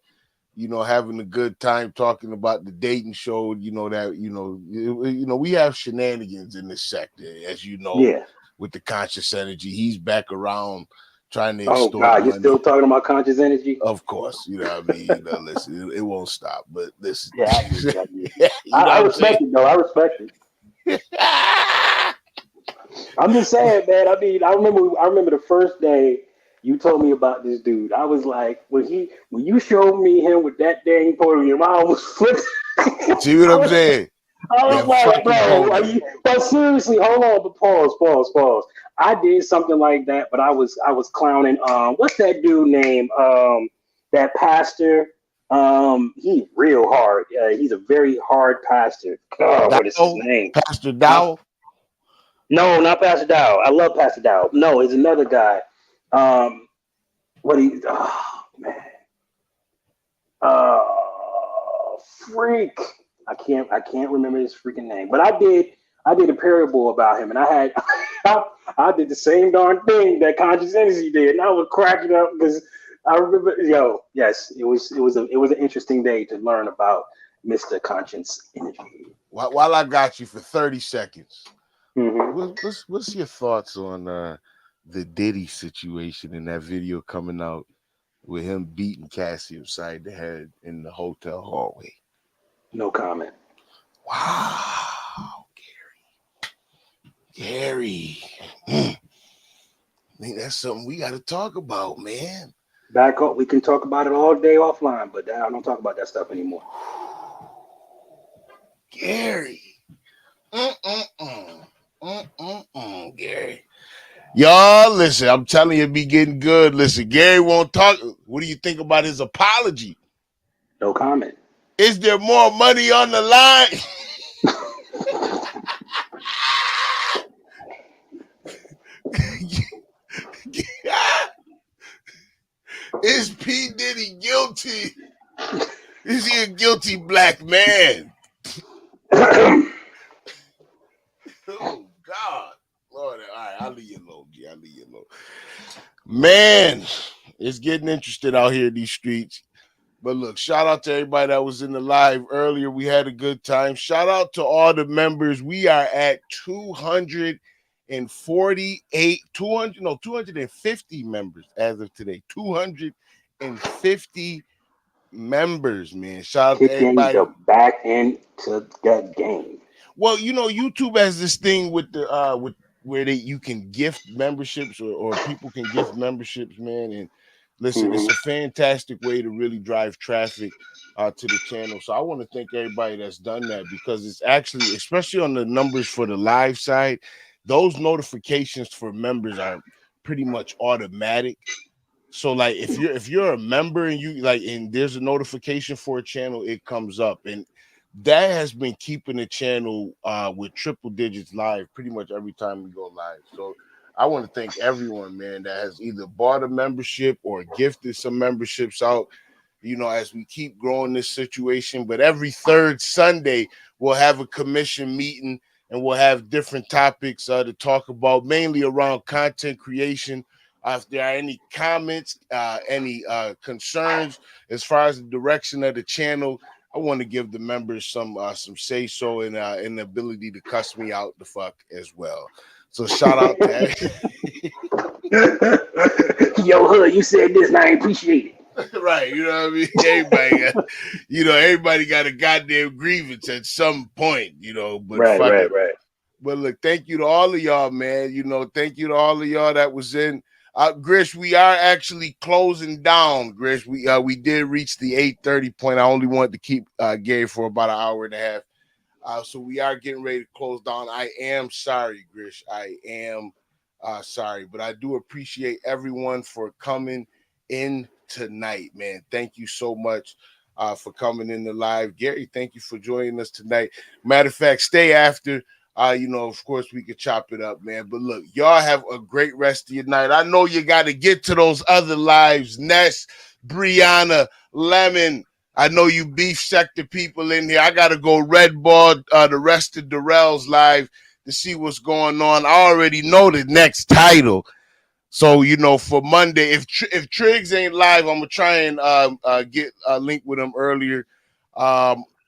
having a good time talking about the dating show. We have shenanigans in this sector, as you know, Yeah. with the conscious energy. He's back around trying to Oh, extort God, you still money. talking about conscious energy? Of course, you know what I mean. Listen, it won't stop. But listen, Yeah, I get it. I get it. you know I what I'm saying. respect it, though. I respect it. I'm just saying, man. I mean, I remember the first day you told me about this dude. I was like, when you showed me him with that dang podium, I almost flipped. See what I I'm was, saying? I was That like, fucking bro, podium. but seriously, hold on, but pause. I did something like that, but I was clowning. What's that dude name? That pastor. He's real hard. He's a very hard pastor. God, what is his Dow, name? Pastor Huh? Dow. No, not Pastor Dow. I love Pastor Dow. No, it's another guy. Um, oh man. Uh, freak. I can't remember his freaking name. But I did a parable about him, and I did the same darn thing that Conscious Energy did, and I was cracking up because I remember, yes, it was an interesting day to learn about Mr. Conscious Energy. While I got you for 30 seconds, Hmm. what's your thoughts on the Diddy situation in that video coming out with him beating Cassie upside the head in the hotel hallway? No comment. Wow, Gary. I think that's something we got to talk about, man. Back up. We can talk about it all day offline, but I don't talk about that stuff anymore. Gary. Gary. Y'all, listen, I'm telling you, it be getting good. Listen, Gary won't talk. What do you think about his apology? No comment. Is there more money on the line? Is P. Diddy guilty? Is he a guilty black man? Oh, God. Lord, all right, I'll leave you alone, G. I'll leave you alone. Man, it's getting interesting out here in these streets. But look, shout out to everybody that was in the live earlier. We had a good time. Shout out to all the members. We are at 250 members as of today. 250 members, man. Shout out to Kicking everybody. the back into the game. Well, YouTube has this thing with the with where you can gift memberships or people can gift memberships, man. And listen, it's a fantastic way to really drive traffic to the channel. So I want to thank everybody that's done that, because it's actually, especially on the numbers for the live side, those notifications for members are pretty much automatic. So like if you're a member and and there's a notification for a channel, it comes up, and that has been keeping the channel with triple digits live pretty much every time we go live. So I want to thank everyone, man, that has either bought a membership or gifted some memberships out, as we keep growing this situation. But every third Sunday, we'll have a commission meeting and we'll have different topics to talk about, mainly around content creation. If there are any comments, any concerns as far as the direction of the channel, I want to give the members some say so and the ability to cuss me out the fuck as well. So shout out to Yo, Hood, you said this and I appreciate it. right, you know what I mean? Everybody got a goddamn grievance at some point, but Right, fuck right, it. right. But look, thank you to all of y'all, man. Thank you to all of y'all that was in. Grish, we are actually closing down. Grish, we did reach the 8:30 point. I only wanted to keep Gary for about an hour and a half. So we are getting ready to close down. I am sorry, Grish. I am sorry, but I do appreciate everyone for coming in tonight, man. Thank you so much for coming in the live. Gary, thank you for joining us tonight. Matter of fact, stay after. Of course, we could chop it up, man. But look, y'all have a great rest of your night. I know you got to get to those other lives. Ness, Brianna, Lemon. I know you beef sector people in here. I got to go red ball the rest of Darrell's live to see what's going on. I already know the next title. So, for Monday, if Triggs ain't live, I'm going to try and get a link with him earlier.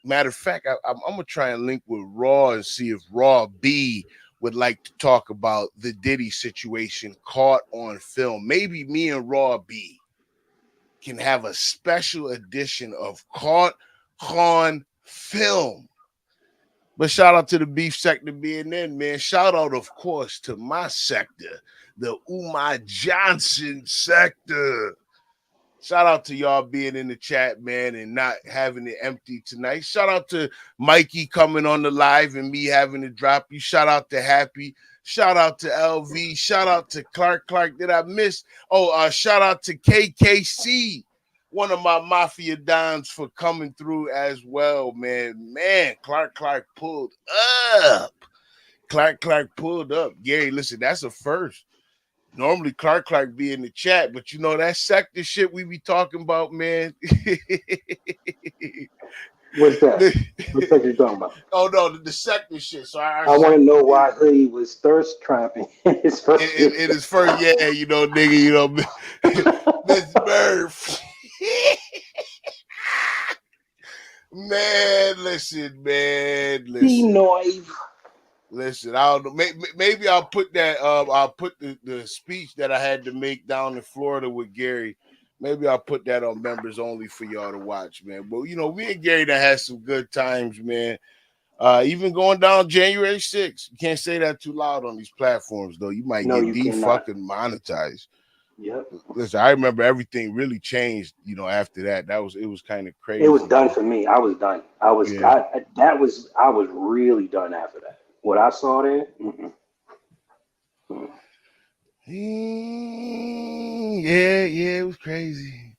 Matter of fact, I'm going to try and link with Raw and see if Raw B would like to talk about the Diddy situation caught on film. Maybe me and Raw B can have a special edition of Caught on Film. But shout out to the beef sector being in, man. Shout out, of course, to my sector, the Umar Johnson sector. Shout out to y'all being in the chat, man, and not having it empty tonight. Shout out to Mikey coming on the live and me having to drop you. Shout out to Happy. Shout out to LV. Shout out to Clark. Did I miss? Shout out to KKC, one of my Mafia Dons, for coming through as well, man. Man, Clark pulled up. Clark pulled up. Gary, listen, that's a first. Normally, Clark be in the chat, but that sector shit we be talking about, man. What's that? What sector you talking about? Oh no, the sector shit. So I want to know why he was thirst trapping in his first. In his first, yeah, nigga, Miss Murph. Man, listen. Listen, I don't know. Maybe I'll put that. I'll put the speech that I had to make down in Florida with Gary. Maybe I'll put that on members only for y'all to watch, man. But we and Gary that had some good times, man. Even going down January 6th. You can't say that too loud on these platforms, though. You might get fucking monetized. Yep. Listen, I remember everything really changed. After that, it was kind of crazy. It was done for me. I was done. I was really done after that. What I saw there. Yeah, it was crazy.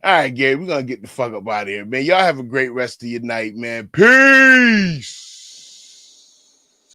All right, Gary, we're gonna get the fuck up out of here, man. Y'all have a great rest of your night, man. Peace.